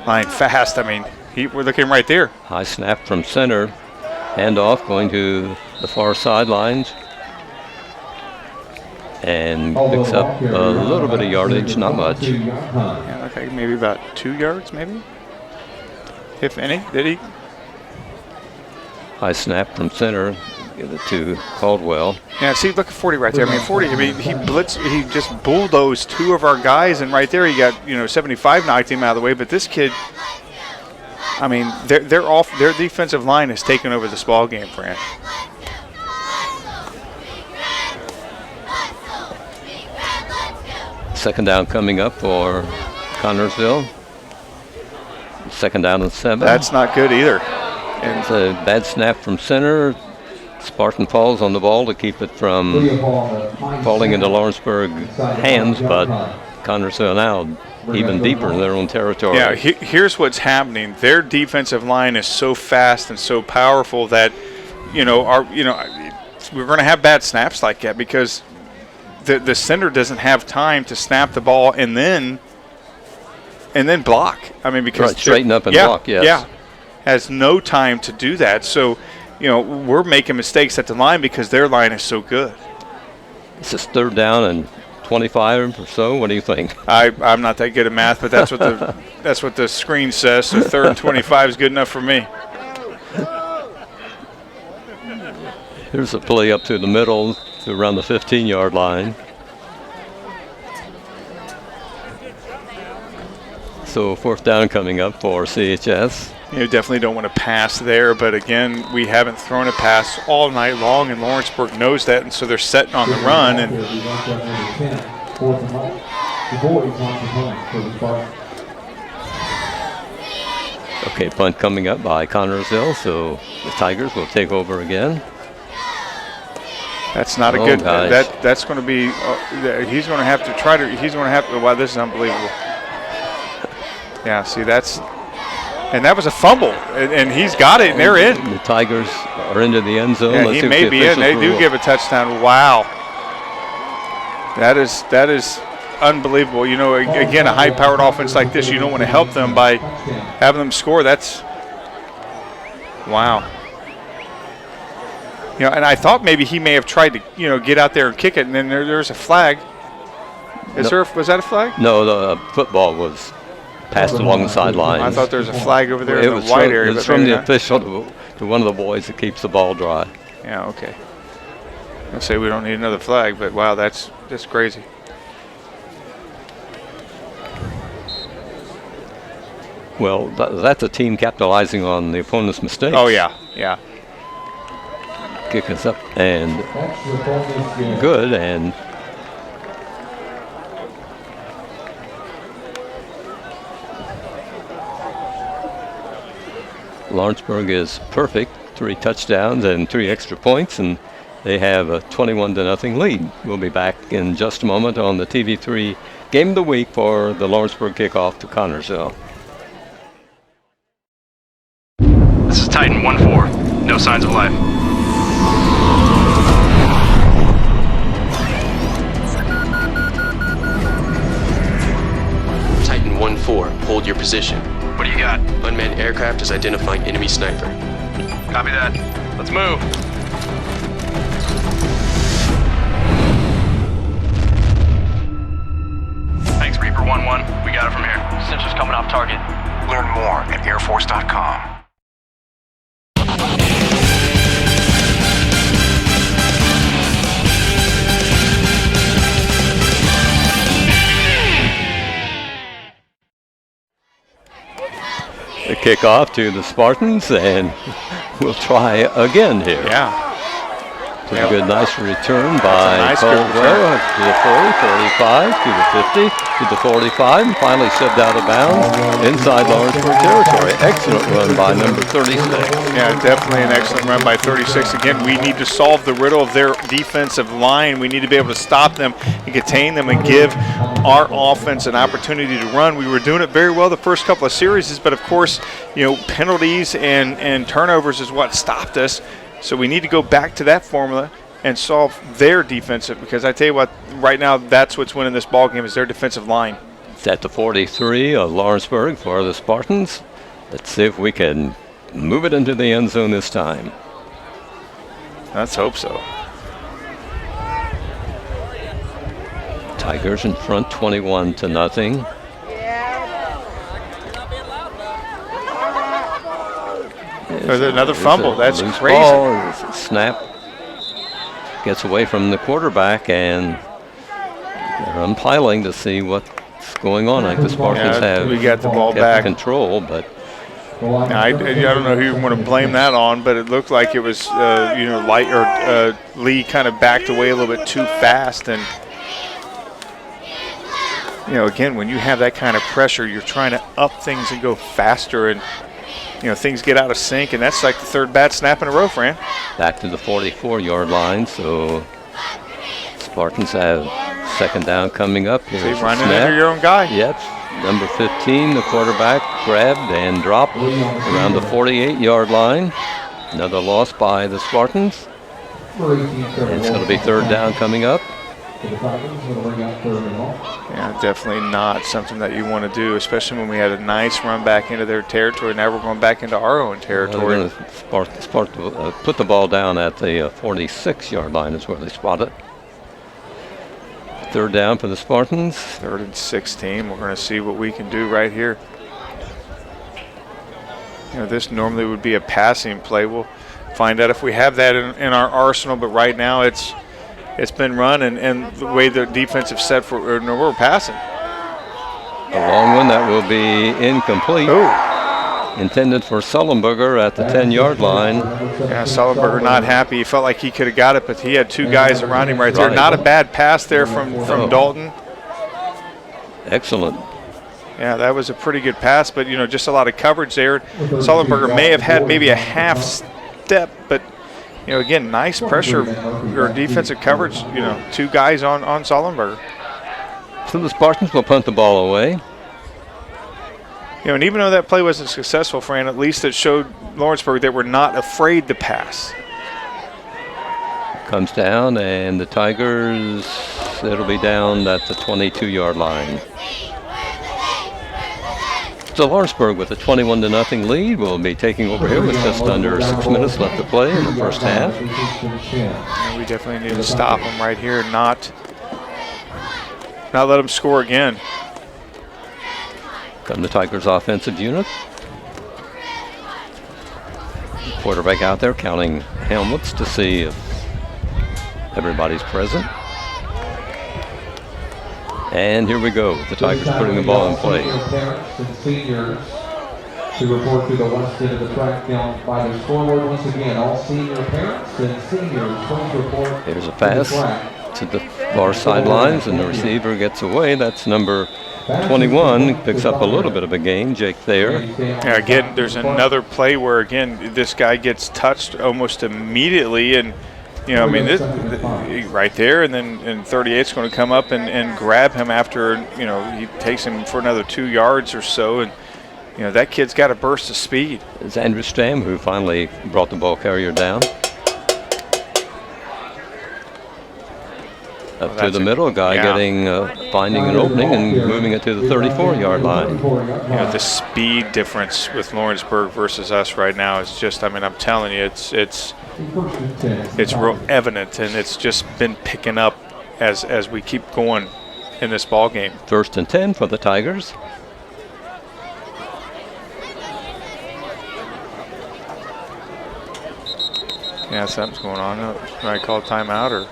line fast. I mean, we're looking right there. High snap from center, handoff going to the far sidelines. And picks up a little bit of yardage, not much. Yeah, okay, maybe about 2 yards, maybe, if any. Did he? High snap from center, give it to Caldwell. Yeah, see, look at 40 right there. I mean, 40. I mean, he just bulldozed 2 of our guys, and right there he got 75 knocked him out of the way. But this kid, I mean, their defensive line has taken over this ball game, Fran. Second down coming up for Connorsville. Second down and 7. That's not good either. And it's a bad snap from center. Spartan falls on the ball to keep it from falling into Lawrenceburg hands, but Connorsville now even deeper in their own territory. Yeah, here's what's happening. Their defensive line is so fast and so powerful that, we're going to have bad snaps like that because the center doesn't have time to snap the ball and then block. I mean, because straighten up and block. Yes. Yeah, has no time to do that. So, we're making mistakes at the line because their line is so good. This is third down and 25 or so. What do you think? I'm not that good at math, but that's what the screen says. So third and 25 is good enough for me. Here's a play up to the middle to around the 15-yard line. So fourth down coming up for CHS. Definitely don't want to pass there, but again, we haven't thrown a pass all night long, and Lawrenceburg knows that, and so they're setting on the run. And okay, punt coming up by Connorsville, so the Tigers will take over again. That's not a good. That's going to be. He's going to have to try to. He's going to have to. Wow, this is unbelievable. Yeah, see, and that was a fumble, and he's got it, and they're in. The Tigers are into the end zone. Yeah, he may be in. They do give a touchdown. Wow. That is unbelievable. Again, a high-powered offense like this, you don't want to help them by having them score. That's wow. And I thought maybe he may have tried to, get out there and kick it, and then there's a flag. Was that a flag? No, the football was passed along the sidelines. I thought there was a flag over there in the white area. It's from the official to one of the boys that keeps the ball dry. Yeah, okay. I'll say we don't need another flag, but wow, that's crazy. Well, that's a team capitalizing on the opponent's mistakes. Oh, yeah. Kick us up and good, and Lawrenceburg is perfect, 3 touchdowns and 3 extra points, and they have a 21-0 lead. We'll be back in just a moment on the TV3 Game of the Week for the Lawrenceburg kickoff to Connorsville. This is Titan 1-4. No signs of life. Titan 1-4. Hold your position. What do you got? Unmanned aircraft is identifying enemy sniper. Copy that. Let's move. Thanks, Reaper 1-1. We got it from here. Sensors coming off target. Learn more at airforce.com. The kickoff to the Spartans, and we'll try again here. Yeah. Pretty good, nice return by Caldwell to the 40, 45, to the 50, to the 45, and finally shoved out of bounds inside Lawrenceburg territory. Excellent run by number 36. Yeah, definitely an excellent run by 36. Again, we need to solve the riddle of their defensive line. We need to be able to stop them and contain them and give our offense an opportunity to run. We were doing it very well the first couple of series, but of course, penalties and turnovers is what stopped us. So we need to go back to that formula and solve their defensive, because I tell you what, right now that's what's winning this ball game is their defensive line. It's at the 43 of Lawrenceburg for the Spartans. Let's see if we can move it into the end zone this time. Let's hope so. Tigers in front 21-0. There's another fumble. That's crazy. Ball, snap gets away from the quarterback, and they're unpiling to see what's going on. I think the Spartans have we got the ball back control, but I don't know who you want to blame that on, but it looked like it was Lee kind of backed away a little bit too fast, and you know, again, when you have that kind of pressure, you're trying to up things and go faster, and you know, things get out of sync, and that's like the third bad snap in a row, Fran. Back to the 44-yard line, so Spartans have second down coming up. So you're running under your own guy. Yep. Number 15, the quarterback, grabbed and dropped around the 48-yard line. Another loss by the Spartans. And it's going to be third down coming up. Yeah, definitely not something that you want to do, especially when we had a nice run back into their territory. Now we're going back into our own territory. Put the ball down at the 46-yard line is where they spot it. Third down for the Spartans. 3rd and 16. We're going to see what we can do right here. You know, this normally would be a passing play. We'll find out if we have that in our arsenal, but right now it's been run, and the way the defensive set for we're passing. A long one that will be incomplete. Ooh. Intended for Sullenberger at the 10-yard line. Yeah, Sullenberger not happy. He felt like he could have got it, but he had two guys around him right there. Not a bad pass there from Dalton. Excellent. Yeah, that was a pretty good pass, but you know, just a lot of coverage there. Sullenberger may have had maybe a half step, but you know, again, nice pressure or defensive coverage. You know, two guys on Sullenberger. So the Spartans will punt the ball away. You know, and even though that play wasn't successful, Fran, at least it showed Lawrenceburg that we're not afraid to pass. Comes down, and the Tigers, it'll be down at the 22-yard line. So Lawrenceburg with a 21-0 lead will be taking over here with just under 6 minutes left to play in the first half. And we definitely need to stop them right here, not let them score again. Come the Tigers offensive unit. Quarterback out there counting helmets to see if everybody's present. And here we go. The Tigers putting the ball in play. Parents and seniors to report to the west end of the track down by the scoreboard once again. All senior parents and seniors, please report. Here's a pass to the far sidelines, and the receiver gets away. That's number 21, picks up a little bit of a gain, Jake Thayer. Yeah, again, there's another play where, again, this guy gets touched almost immediately, and, you know, I mean, right there, and then 38's going to come up and grab him after, you know, he takes him for another 2 yards or so, and, you know, that kid's got a burst of speed. It's Andrew Stam who finally brought the ball carrier down. Up to the middle, guy getting, finding an opening and moving it to the 34-yard line. You know, the speed difference with Lawrenceburg versus us right now is just, I mean, I'm telling you, it's real evident, and it's just been picking up as we keep going in this ball game. 1st and 10 for the Tigers. Yeah, something's going on. Can I call timeout or?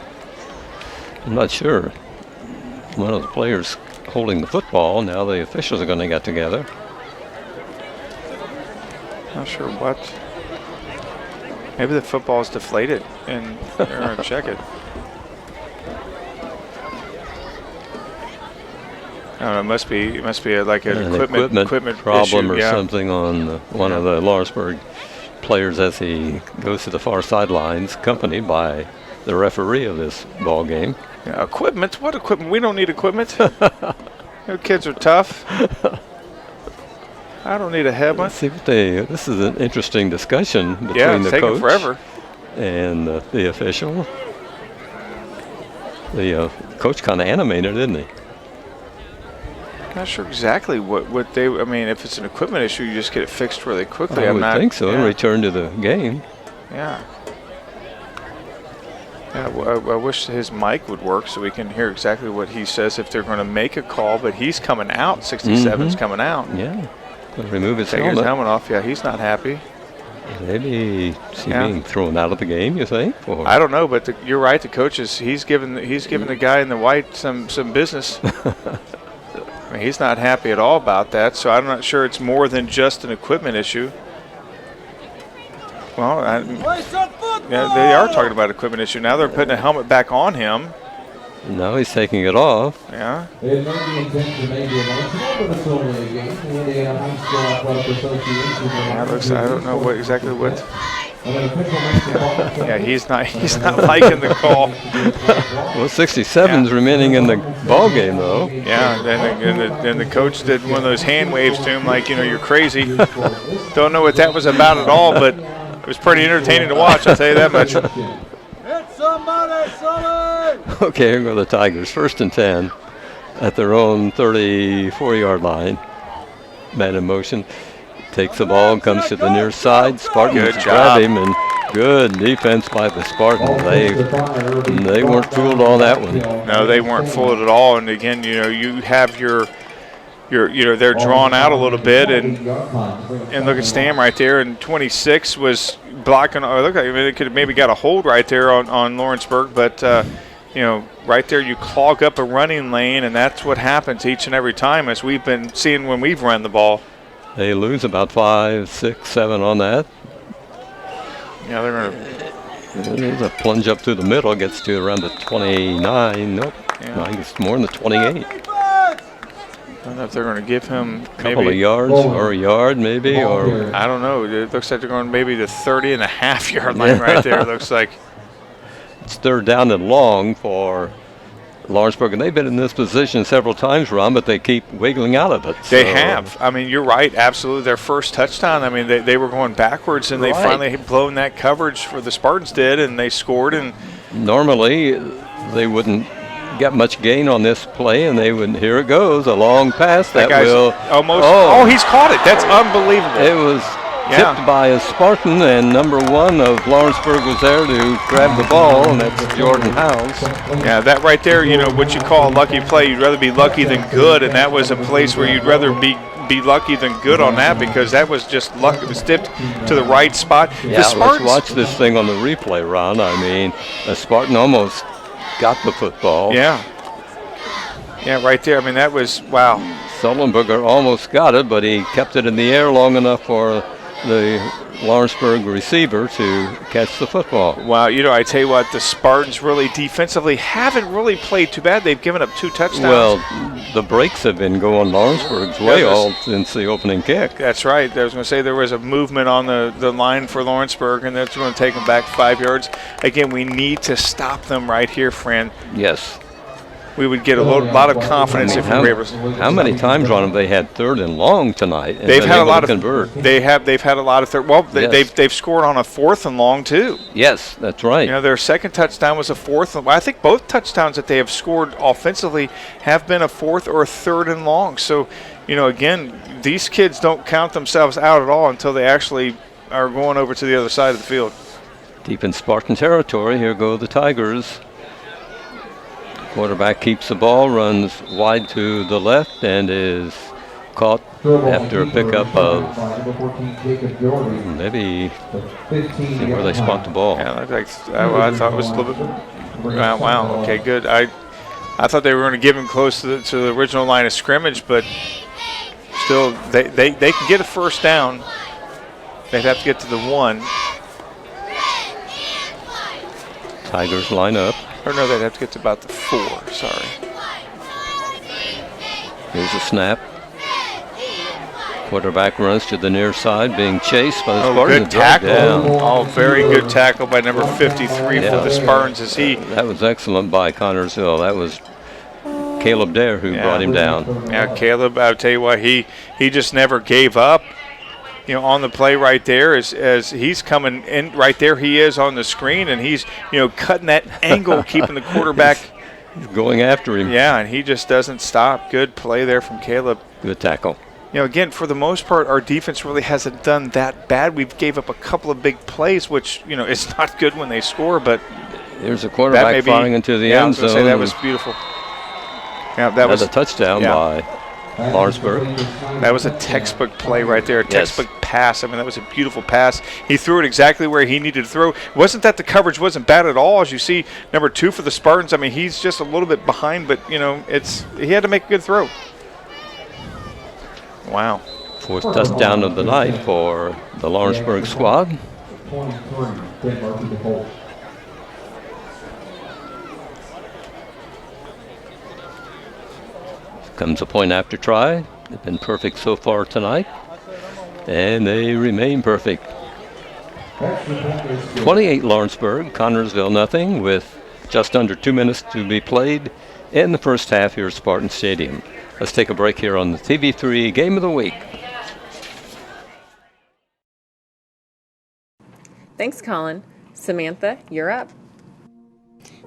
I'm not sure. One of the players holding the football. Now the officials are going to get together. Not sure what. Maybe the football is deflated and they're going to check it. I don't know. It must be like an equipment problem issue, or something on one of the Lawrenceburg players as he goes to the far sidelines, accompanied by the referee of this ball game. Yeah, equipment? What equipment? We don't need equipment. You kids are tough. I don't need a helmet. Let's see what this is an interesting discussion between the coach forever. And the official. The coach kind of animated, didn't he? Not sure exactly what they. I mean, if it's an equipment issue, you just get it fixed really quickly. I would think so. Yeah. Return to the game. Yeah. Yeah, I wish his mic would work so we can hear exactly what he says if they're going to make a call. But he's coming out. 67's coming out. Yeah. Going to remove his Take helmet. his helmet off. Yeah, he's not happy. Maybe being thrown out of the game, you think? Or? I don't know, but you're right. The coach he's giving the guy in the white some business. I mean, he's not happy at all about that. So I'm not sure it's more than just an equipment issue. Well, yeah, they are talking about equipment issue. Now they're putting a helmet back on him. Now he's taking it off. Yeah. It may be intense, it may be emotional, but it's only a game. The Indiana High School Athletic Association. Yeah, looks, I don't know exactly what. Yeah, he's not liking the call. Well, 67's remaining in the ball game, though. Yeah, and the coach did one of those hand waves to him, like, you're crazy. Don't know what that was about at all, but it was pretty entertaining to watch. I'll tell you that much. Okay, here go the Tigers. 1st and 10 at their own 34-yard line. Man in motion. Takes the ball and comes to the near side. Spartans grab him, and good defense by the Spartans. They weren't fooled on that one. No, they weren't fooled at all. And again, you have your they're drawn out a little bit, and look at Stam right there. And 26 was blocking. Oh, look, they could have maybe got a hold right there on Lawrenceburg, but right there you clog up a running lane, and that's what happens each and every time, as we've been seeing when we've run the ball. They lose about 5, 6, 7 on that. Yeah, they're going to. There's a plunge up through the middle, gets to around the 29. Nope. Yeah. No, I think it's more than the 28. I don't know if they're going to give him a couple of yards or a yard maybe, or I don't know. It looks like they're going maybe the 30.5-yard line right there. It looks like it's 3rd down and long for Lawrenceburg, and they've been in this position several times, Ron, but they keep wiggling out of it. They have. I mean, you're right. Absolutely. Their first touchdown, I mean, they were going backwards, and they finally had blown that coverage for the Spartans did, and they scored. And normally they wouldn't get much gain on this play, and they would. Here it goes, a long pass that will almost. Oh, he's caught it. That's unbelievable. It was tipped by a Spartan, and number 1 of Lawrenceburg was there to grab the ball, and that's Jordan House. Yeah, that right there, what you call a lucky play. You'd rather be lucky than good, and that was a place where you'd rather be lucky than good on that, because that was just luck. It was tipped to the right spot. Yeah, let's watch this thing on the replay, Ron. I mean, a Spartan almost got the football. Yeah. Yeah, right there. I mean, that was, wow. Sullenberger almost got it, but he kept it in the air long enough for the Lawrenceburg receiver to catch the football. Wow, I tell you what, the Spartans really defensively haven't really played too bad. They've given up 2 touchdowns. Well, the breaks have been going Lawrenceburg's way all since the opening kick. That's right. I was going to say there was a movement on the line for Lawrenceburg, and that's going to take them back 5 yards. Again, we need to stop them right here, Fran. Yes. We would get a lot of confidence if we were able to. How many times, Ron, have they had 3rd and long tonight? And they've had a lot of convert. They've had a lot of third. Well, they've scored on a 4th and long too. Yes, that's right. Their second touchdown was a 4th. And I think both touchdowns that they have scored offensively have been a 4th or a 3rd and long. So, again, these kids don't count themselves out at all until they actually are going over to the other side of the field. Deep in Spartan territory, here go the Tigers. Quarterback keeps the ball, runs wide to the left, and is caught after a pickup of maybe see where they spot the ball. Yeah, I thought it was a little bit. Wow. Okay, good. I thought they were going to give him close to the original line of scrimmage, but still, they can get a 1st down. They'd have to get to the 1. Tigers line up. Or no, they'd have to get to about the 4. Sorry. Here's a snap. Quarterback runs to the near side, being chased by the Spartans. Good tackle. Very good tackle by number 53 for the Spartans. That was excellent by Connors Hill. That was Caleb Dare who brought him down. Yeah, Caleb, I'll tell you what, he just never gave up. On the play right there as he's coming in right there, he is on the screen, and he's cutting that angle, keeping the quarterback going after him. Yeah, and he just doesn't stop. Good play there from Caleb. Good tackle. Again, for the most part, our defense really hasn't done that bad. We've gave up a couple of big plays, which it's not good when they score, but there's a quarterback firing into the end zone. Say that was beautiful. Yeah, that was a touchdown by Lawrenceburg. That was a textbook play right there, a textbook pass. I mean, that was a beautiful pass. He threw it exactly where he needed to throw. It wasn't that the coverage wasn't bad at all. As you see, number 2 for the Spartans, I mean, he's just a little bit behind, but, he had to make a good throw. Wow. 4th touchdown of the night for the Lawrenceburg squad. comes a point after try. They've been perfect so far tonight, and they remain perfect. 28 Lawrenceburg, Connersville nothing, with just under 2 minutes to be played in the first half here at Spartan Stadium. Let's take a break here on the TV3 Game of the Week. Thanks, Colin. Samantha, you're up.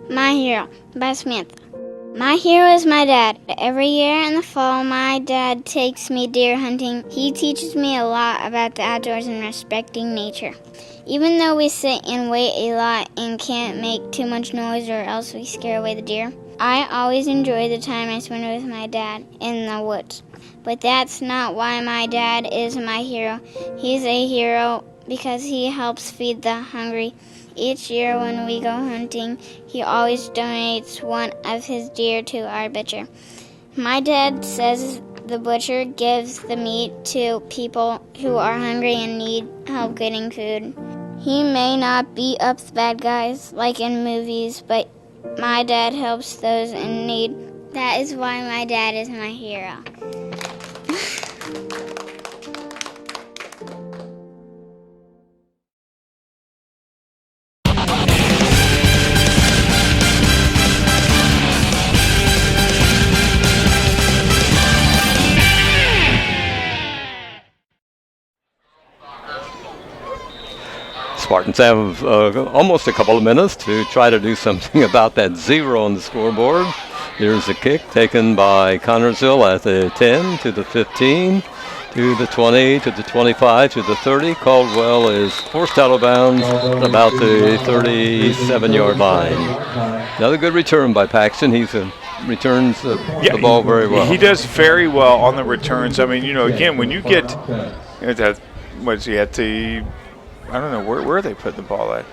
My Hero by Samantha. My hero is my dad. Every year in the fall, my dad takes me deer hunting. He teaches me a lot about the outdoors and respecting nature. Even though we sit and wait a lot and can't make too much noise or else we scare away the deer, I always enjoy the time I spend with my dad in the woods. But that's not why my dad is my hero. He's a hero because he helps feed the hungry. Each year when we go hunting, he always donates one of his deer to our butcher. My dad says the butcher gives the meat to people who are hungry and need help getting food. He may not beat up the bad guys like in movies, but my dad helps those in need. That is why my dad is my hero. Spartans have almost a couple of minutes to try to do something about that 0 on the scoreboard. Here's the kick taken by Connersville at the 10 to the 15 to the 20 to the 25 to the 30. Caldwell is forced out of bounds about the 37-yard line. Another good return by Paxton. He returns the ball very well. He does very well on the returns. I mean, again, when you get that, what's he at the, I don't know, where they put the ball at.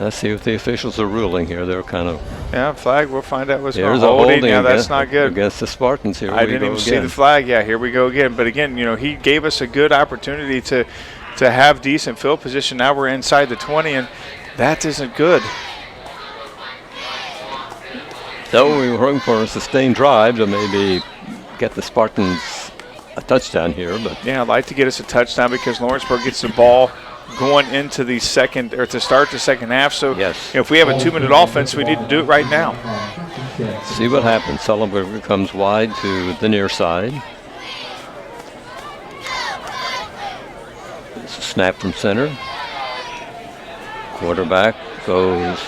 Let's see what the officials are ruling here. They're kind of... Yeah, flag. We'll find out what's going on. Holding. Now, that's not good. Against the Spartans here. I didn't even see the flag. Yeah, here we go again. But again, he gave us a good opportunity to have decent field position. Now we're inside the 20, and that isn't good. So we were hoping for a sustained drive to maybe get the Spartans a touchdown here. But yeah, I'd like to get us a touchdown because Lawrenceburg gets the ball going into the second, or to start the second half. So if we have a 2-minute offense, we need to do it right now. See what happens. Sullenberger comes wide to the near side. It's a snap from center. Quarterback goes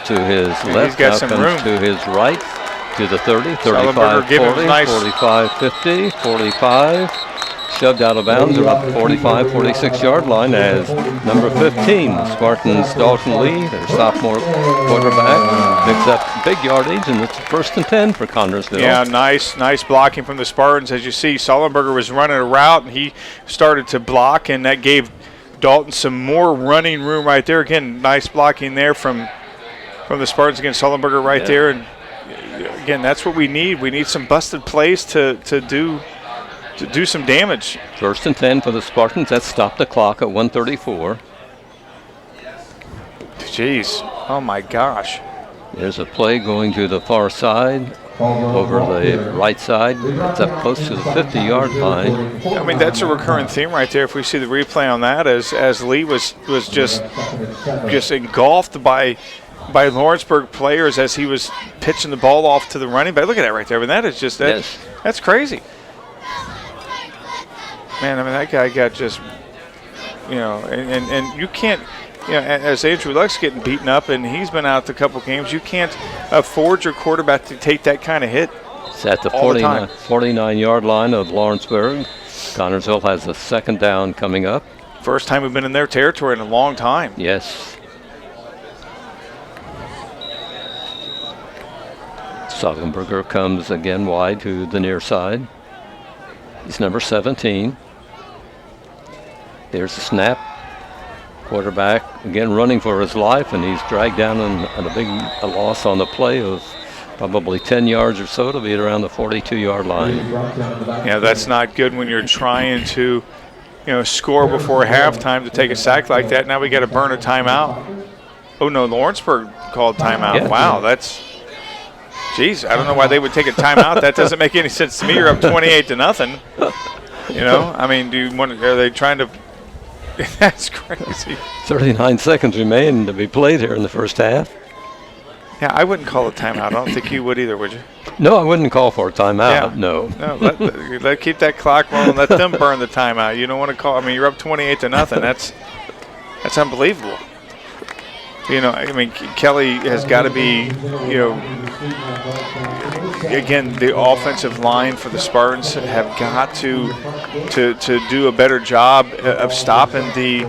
to his left, now comes to his right, to the 30, 35, 40, 45, 50, 45. Shoved out of bounds about the 45, 46-yard line as number 15, Spartans Dalton Lee, their sophomore quarterback, picks up big yardage, and it's 1st and 10 for Connersville. Yeah, nice blocking from the Spartans. As you see, Sullenberger was running a route, and he started to block, and that gave Dalton some more running room right there. Again, nice blocking there from the Spartans against Sullenberger right there. And again, that's what we need. We need some busted plays to do some damage. 1st and 10 for the Spartans. That stopped the clock at 1:34. Jeez. Oh, my gosh. There's a play going to the far side, over the right side. It's up close to the 50-yard line. I mean, that's a recurrent theme right there. If we see the replay on that, as Lee was just engulfed by Lawrenceburg players as he was pitching the ball off to the running back. Look at that right there. I mean, that is just that's crazy. Man, I mean, that guy got just, and you can't, as Andrew Luck's getting beaten up and he's been out a couple games, you can't afford your quarterback to take that kind of hit. It's at the 49-yard line of Lawrenceburg. Connersville has a 2nd down coming up. First time we've been in their territory in a long time. Yes. Sullenberger comes again wide to the near side. He's number 17. There's the snap. Quarterback again running for his life, and he's dragged down on a big loss on the play of probably 10 yards or so to be around the 42-yard line. Yeah, that's not good when you're trying to, score before halftime to take a sack like that. Now we got to burn a timeout. Oh no, Lawrenceburg called timeout. Yeah. Wow, that's Geez, I don't know why they would take a timeout. That doesn't make any sense to me. You're up 28-0. You know, I mean, are they trying to? That's crazy. 39 seconds remain to be played here in the first half. Yeah, I wouldn't call a timeout. I don't think you would either, would you? No, I wouldn't call for a timeout. No. Let keep that clock rolling. Let them burn the timeout. You don't want to call. I mean, you're up 28-0. That's unbelievable. You know, I mean, Kelly has got to be, you know, again, the offensive line for the Spartans have got to do a better job of stopping the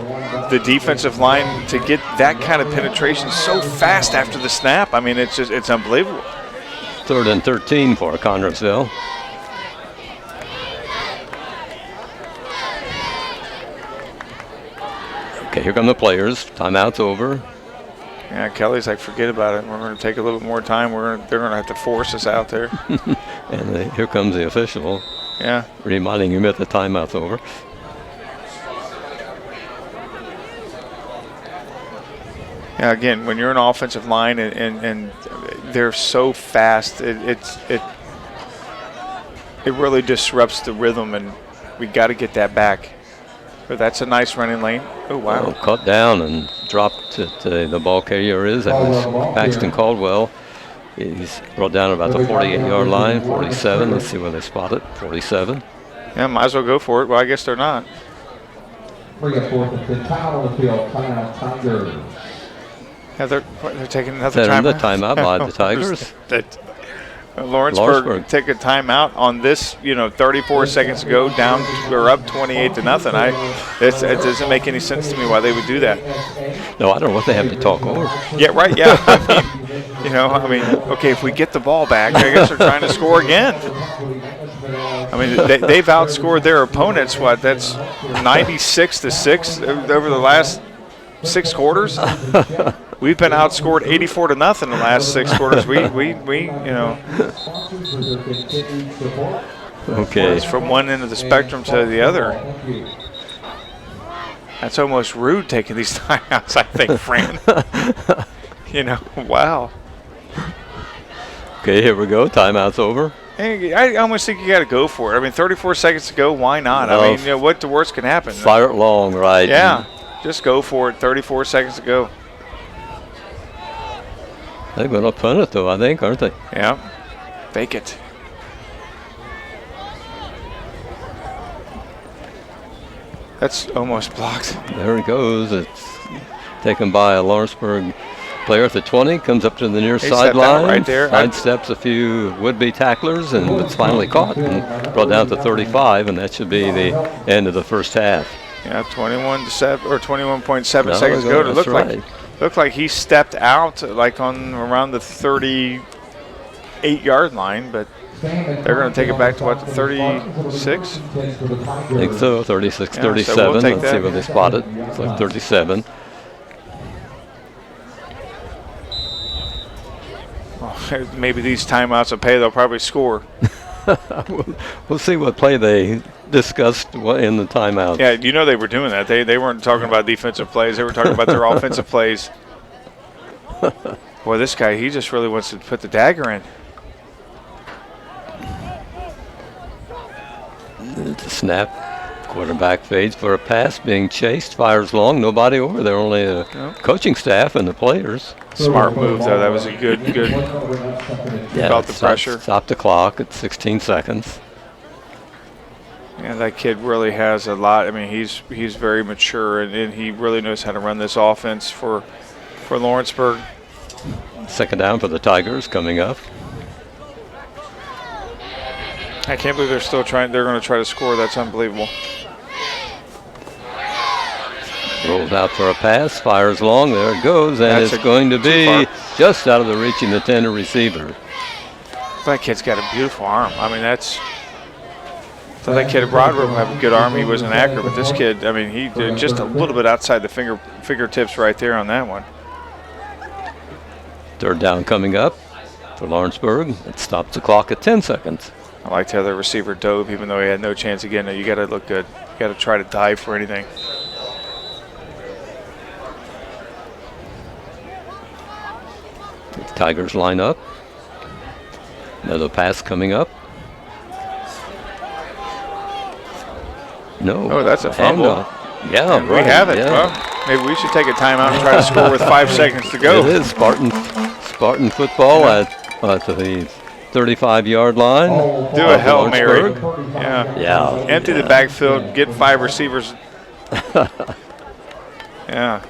defensive line to get that kind of penetration so fast after the snap. I mean, it's unbelievable. 3rd and 13 for Connersville. Okay, here come the players. Timeout's over. Yeah, Kelly's like, forget about it. We're going to take a little bit more time. They're going to have to force us out there. And here comes the official. Yeah. Reminding him that the timeout's over. Yeah, again, when you're an offensive line and they're so fast, it really disrupts the rhythm, and we got to get that back. But that's a nice running lane. Oh, wow. Well, cut down and dropped it. The ball carrier is. That was Paxton Caldwell. He's brought down about the 48-yard line, 47. Let's see where they spot it, 47. Yeah, might as well go for it. Well, I guess they're not. Bring it forth and 10 foul on the field. Timeout, Tigers. Yeah, they're taking another timeout. Another timeout by the Tigers. Lawrenceburg take a timeout on this, 34 seconds ago, down or up 28-0. It doesn't make any sense to me why they would do that. No, I don't know what they have to talk over. Yeah, right. Yeah, I mean, okay, if we get the ball back, I guess they're trying to score again. I mean, they've outscored their opponents. What? That's 96-6 over the last 6 quarters. We've been outscored 84-0 in the last 6 quarters. We Okay. It's from one end of the spectrum to the other. That's almost rude taking these timeouts, I think, Fran. Wow. Okay, here we go. Timeout's over. Hey, I almost think you got to go for it. I mean, 34 seconds to go. Why not? Well, I mean, what the worst can happen? Fire it long, right? Yeah, just go for it. 34 seconds to go. They're going to punt it, though, I think, aren't they? Yeah. Fake it. That's almost blocked. There it goes. It's taken by a Lawrenceburg player at the 20. Comes up to the near sideline. Right there. Sidesteps a few would-be tacklers, and it's finally caught and brought down to 35, and that should be the end of the first half. Yeah, 21-7 or 21.7 seconds ago. It looked like he stepped out like on around the 38-yard line, but they're going to take it back to what, the 36? I think so, 36, yeah, 37. So we'll Let's see where they spot it. It's like 37. Oh, maybe these timeouts will pay. They'll probably score. We'll see what play they discussed in the timeout. Yeah, they were doing that. They weren't talking about defensive plays. They were talking about their offensive plays. Boy, this guy, he just really wants to put the dagger in. It's a snap. Quarterback fades for a pass, being chased, fires long, nobody over there, only the coaching staff and the players. Smart move, though. That was a good. Yeah, felt the pressure. Stop the clock at 16 seconds. Yeah, that kid really has a lot. I mean, he's very mature, and he really knows how to run this offense for Lawrenceburg. Second down for the Tigers coming up. I can't believe they're still trying. They're going to try to score. That's unbelievable. Rolls out for a pass, fires long. There it goes, and it's going to be just out of the reaching the tender receiver. That kid's got a beautiful arm. I mean, so that kid at Broadwood have a good arm. He wasn't accurate, but this kid, I mean, he did just a little bit outside the fingertips right there on that one. Third down coming up for Lawrenceburg. It stops the clock at 10 seconds. I liked how the receiver dove, even though he had no chance again. You got to look good. You got to try to dive for anything. The Tigers line up. Another pass coming up. No. Oh, that's a fumble. Yeah, and right. We have it. Yeah. Well, maybe we should take a timeout and try to score with 5 seconds to go. It is Spartan football at the 35-yard line. Do a Hail Mary. Lawrenceburg. Yeah. Empty the backfield, get 5 receivers. Yeah.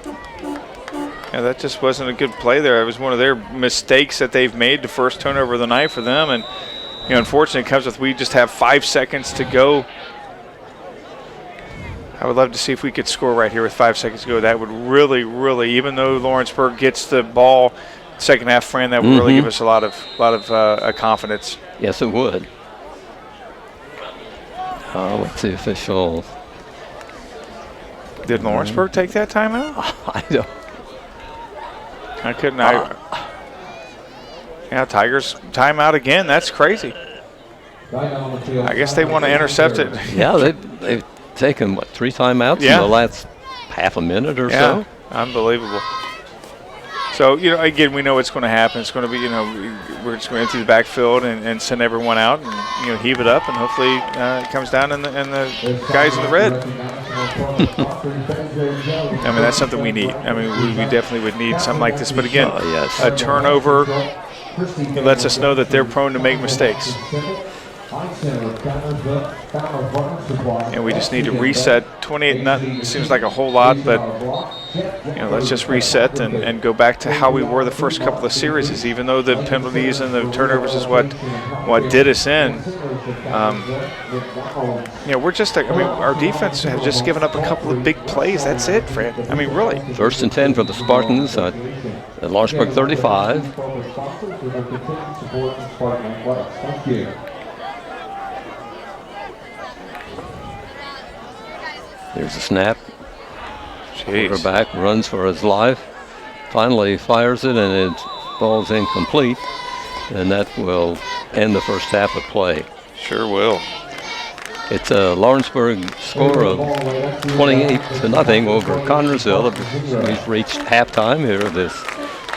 Yeah, that just wasn't a good play there. It was one of their mistakes that they've made, the first turnover of the night for them. And, unfortunately, it comes with we just have 5 seconds to go. I would love to see if we could score right here with 5 seconds to go. That would really, really, even though Lawrenceburg gets the ball second half, Fran, that would really give us a lot of confidence. Yes, it would. What's the official? Did Lawrenceburg take that timeout? I don't. I couldn't. Yeah, Tigers timeout again. That's crazy. I guess they want to intercept it. Yeah, they've taken, 3 timeouts in the last half a minute or so? Unbelievable. So, again, we know what's going to happen. It's going to be, we're just going to empty the backfield and send everyone out and, heave it up, and hopefully it comes down and the guys in the red. I mean, that's something we need. I mean, we definitely would need something like this. But, again, a turnover lets us know that they're prone to make mistakes. And we just need to reset. 28-0 seems like a whole lot, but let's just reset and go back to how we were the first couple of series. Even though the penalties and the turnovers is what did us in, we're just. Our defense have just given up a couple of big plays. That's it, Fred. I mean, really. 1st and 10 for the Spartans at Lawrenceburg 35. There's a snap. Quarterback runs for his life. Finally fires it, and it falls incomplete. And that will end the first half of play. Sure will. It's a Lawrenceburg score of 28-0 over Connersville. We've reached halftime here of this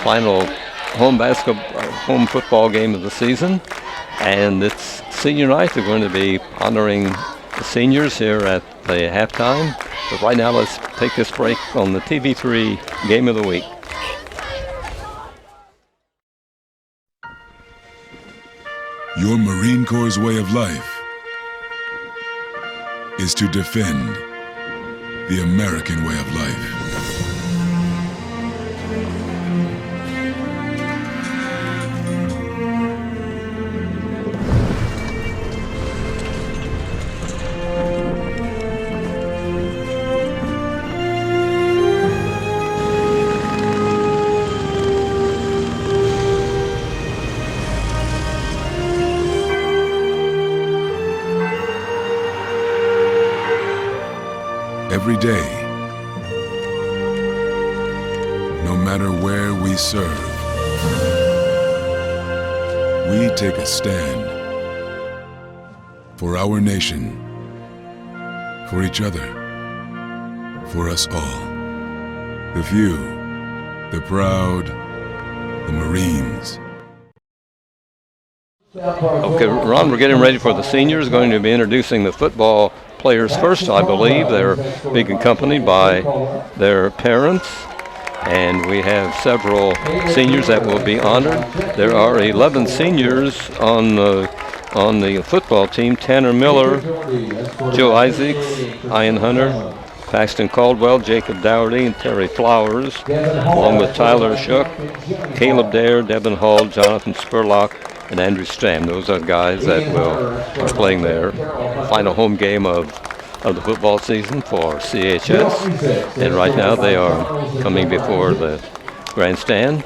final home football game of the season. And it's senior night. They're going to be honoring the seniors here at the halftime. But right now, let's take this break on the TV3 Game of the Week. Your Marine Corps' way of life is to defend the American way of life. Every day, no matter where we serve, we take a stand for our nation, for each other, for us all. The few, the proud, the Marines. Okay, Ron, we're getting ready for the seniors. Going to be introducing the football players first, I believe. They're being accompanied by their parents, and we have several seniors that will be honored. There are 11 seniors on the football team: Tanner Miller, Joe Isaacs, Ian Hunter, Paxton Caldwell, Jacob Dougherty, and Terry Flowers, along with Tyler Shook, Caleb Dare, Devin Hall, Jonathan Spurlock, and Andrew Stam. Those are guys that are playing their final home game of the football season for CHS. And right now they are coming before the grandstand.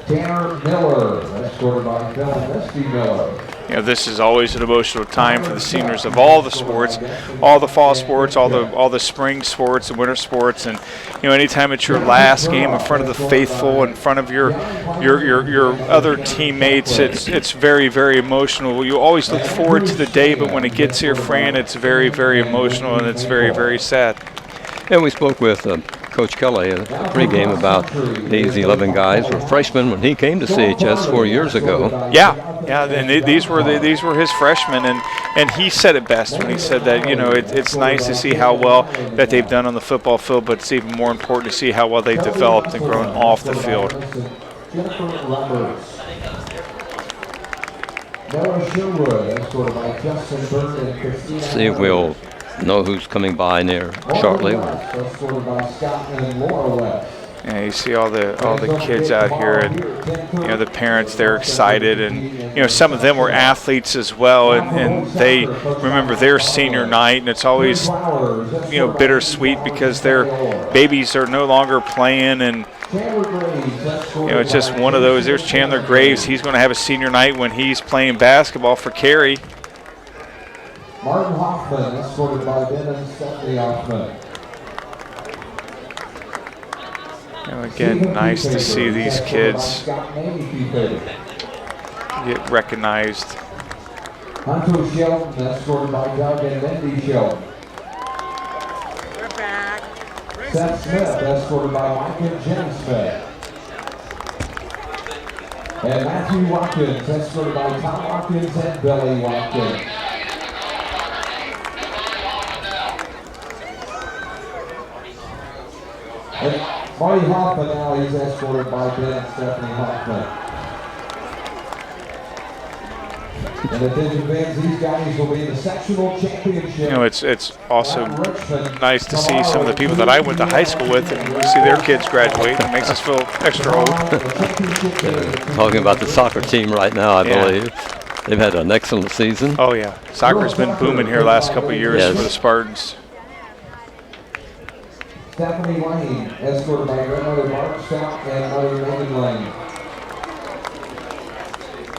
Tanner Miller, escorted by Phil and Misty Miller. This is always an emotional time for the seniors of all the sports, all the fall sports, all the spring sports, the winter sports, and anytime it's your last game in front of the faithful, in front of your other teammates, it's very, very emotional. You always look forward to the day, but when it gets here, Fran, it's very, very emotional and it's very, very sad. And we spoke with Coach Kelly at pregame about these 11 guys were freshmen when he came to CHS 4 years ago. Yeah, Yeah, and these were his freshmen, and he said it best when he said that, you know, it's nice to see how well that they've done on the football field, but it's even more important to see how well they've developed and grown off the field. See if we'll know who's coming by near shortly. Yeah, you see all the kids out here, and you know the parents, they're excited, and you know some of them were athletes as well, and they remember their senior night, and it's always, you know, bittersweet because their babies are no longer playing, and you know it's just one of those. There's Chandler Graves. He's going to have a senior night when he's playing basketball for Cary. Martin Hoffman, escorted by Ben and Stephanie Hoffman. You know, again, nice to see these kids get recognized. Hunter Shelton, escorted by Doug and Lindy Shelton. Seth Smith, escorted by Mike and Jen Smith. And Matthew Watkins, escorted by Tom Watkins and Billy Watkins. And Marty Hoffman now, he's escorted by Ben and Stephanie Hoffman. And attention fans, these guys will be in the sectional championship. You know, it's also nice to see some of the people that I went to high school with, and we see their kids graduate. It makes us feel extra old. Talking about the soccer team right now, I believe. They've had an excellent season. Oh, yeah. Soccer's been booming here last couple of years for the Spartans. Stephanie Lane, escorted by grandmother Mark Stout and mother Megan Lane.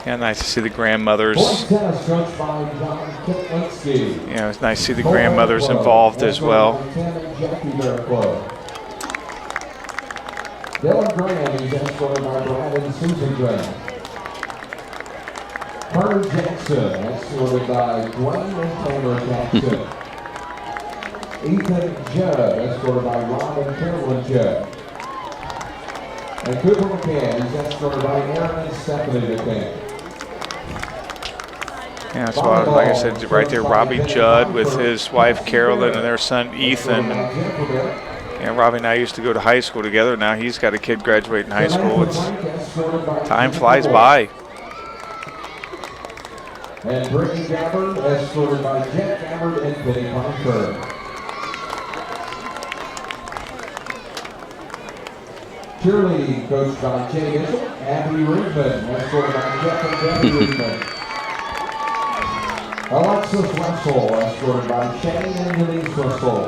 Yeah, nice to see the grandmothers. Boys tennis coached by John Kitlinski. Yeah, it's nice to see the grandmothers involved as well. Dylan Graham is escorted by Brad and Susan Graham. Carter Jackson, escorted by Dwayne and Taylor Jackson. Ethan Judd, escorted by Rob and Carolyn Judd. And Cooper McCann is escorted by Aaron and Stephanie McCann. Yeah, that's why, like I said, right there, Robbie Judd with his wife Carolyn and their son Ethan. And Robbie and I used to go to high school together. Now he's got a kid graduating high school. Time flies by. And Brittany Gabbard, escorted by Jet Gabbard and Penny Parker. Cheerleading coached by Jay Mitchell, Abby Reedman, escorted by Jeff and Debbie Reedman. Alexis Russell, escorted by Shane and Denise Russell.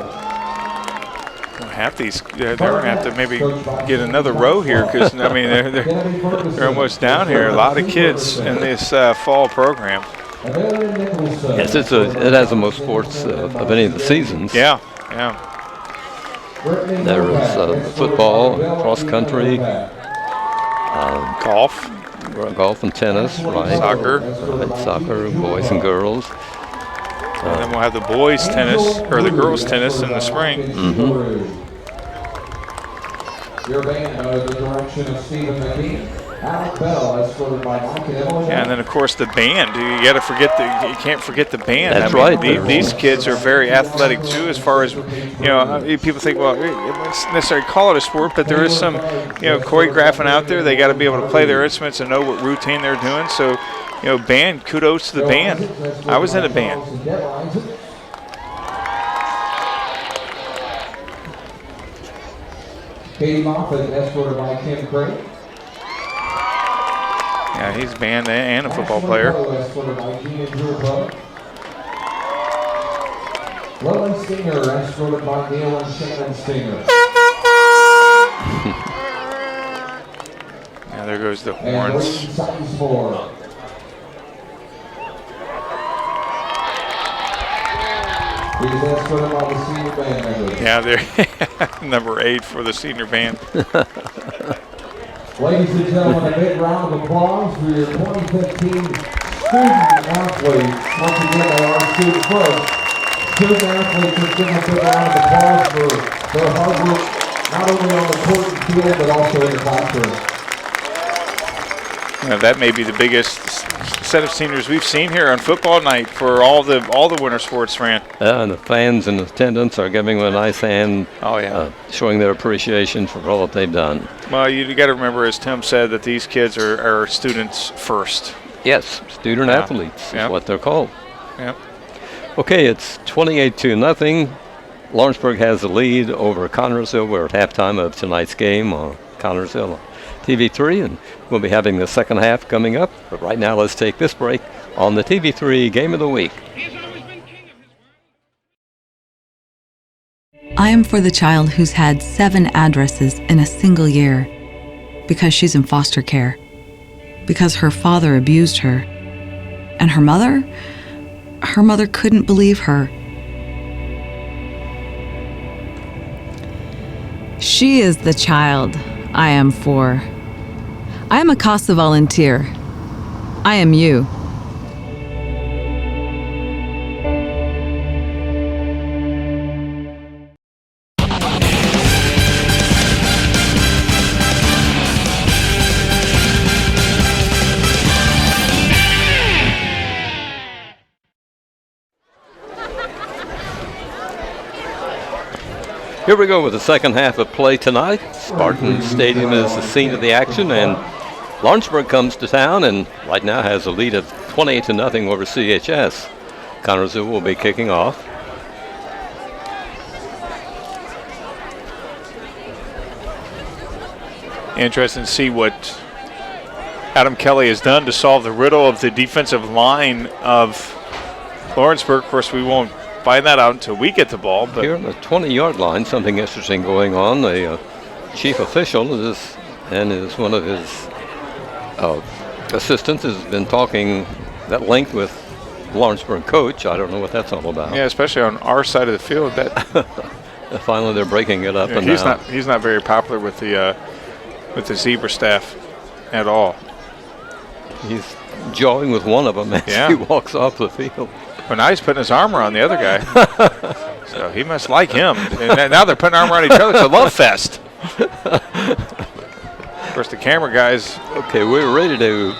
Half these, they're going to have to maybe get another row here because, I mean, they're almost down here. A lot of kids in this fall program. Yes, it has the most sports of any of the seasons. Yeah, yeah. There is football, cross country, golf and tennis, right? Soccer, right, soccer, boys and girls. And then we'll have the boys tennis or the girls tennis in the spring. Your band under the direction of Stephen McKee. Alec Bell, escorted by Mike and Emily. And then of course the band. You can't forget the band. That's right. These kids are very athletic too. As far as people think, well, it's necessarily call it a sport, but there is some, choreographing out there. They got to be able to play their instruments and know what routine they're doing. So, band. Kudos to the band. I was in a band. Katie Moffitt, escorted by Kim Craig. Yeah, he's a band and a football player. Lily Stinger, escorted by Neil and Shannon Stinger. Now there goes the horns. He's escorted by the senior band members. Yeah, they're number 8 for the senior band. Ladies and gentlemen, a big round of applause for your 2015 student athletes. Once again, they are student first. Student athletes are giving a big round of applause for their hard work, not only on the court and field, but also in the classroom. That may be the biggest set of seniors we've seen here on football night for all the winter sports, Fran. And the fans in attendance are giving them a nice hand. Oh, yeah. Showing their appreciation for all that they've done. Well, you got to remember, as Tim said, that these kids are students first. Yes, student athletes is what they're called. Yep. Okay, it's 28-0. Lawrenceburg has the lead over Connersville. We're at halftime of tonight's game on Connersville TV3, and we'll be having the second half coming up. But right now, let's take this break on the TV3 Game of the Week. I am for the child who's had 7 addresses in a single year because she's in foster care, because her father abused her, and her mother couldn't believe her. She is the child I am for. I am a CASA volunteer. I am you. Here we go with the second half of play tonight. Spartan Stadium is the scene of the action, and Lawrenceburg comes to town and right now has a lead of 28-0 over CHS. Connersville will be kicking off. Interesting to see what Adam Kelly has done to solve the riddle of the defensive line of Lawrenceburg. Of course, we won't find that out until we get the ball. But here on the 20-yard line, something interesting going on. The chief official is one of his assistants has been talking at length with Lawrenceburg coach. I don't know what that's all about. Yeah, especially on our side of the field. That finally they're breaking it up. Yeah, and he's not very popular with the zebra staff at all. He's jawing with one of them as he walks off the field. Well, now he's putting his arm around the other guy. So he must like him. And now they're putting arm around each other. It's a love fest. Of course, the camera guys. Okay, we're ready to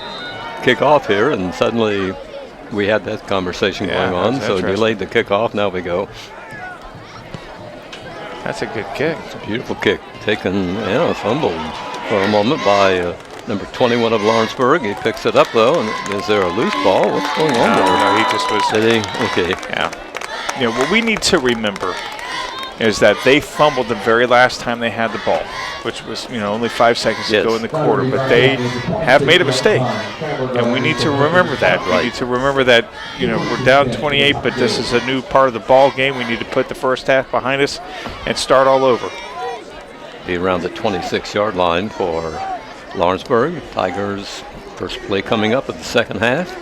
kick off here, and suddenly we had that conversation going on. So delayed the kickoff. Now we go. That's a good kick. It's a beautiful kick. Taken, fumbled for a moment by number 21 of Lawrenceburg. He picks it up, though, and is there a loose ball? What's going on there? No, he just was. Did he? Okay. Yeah. What we need to remember is that they fumbled the very last time they had the ball, which was, only 5 seconds to go in the quarter. But they have made a mistake, and we need to remember that. We need to remember that, we're down 28, but this is a new part of the ball game. We need to put the first half behind us and start all over. Be around the 26-yard line for Lawrenceburg. Tigers' first play coming up of the second half.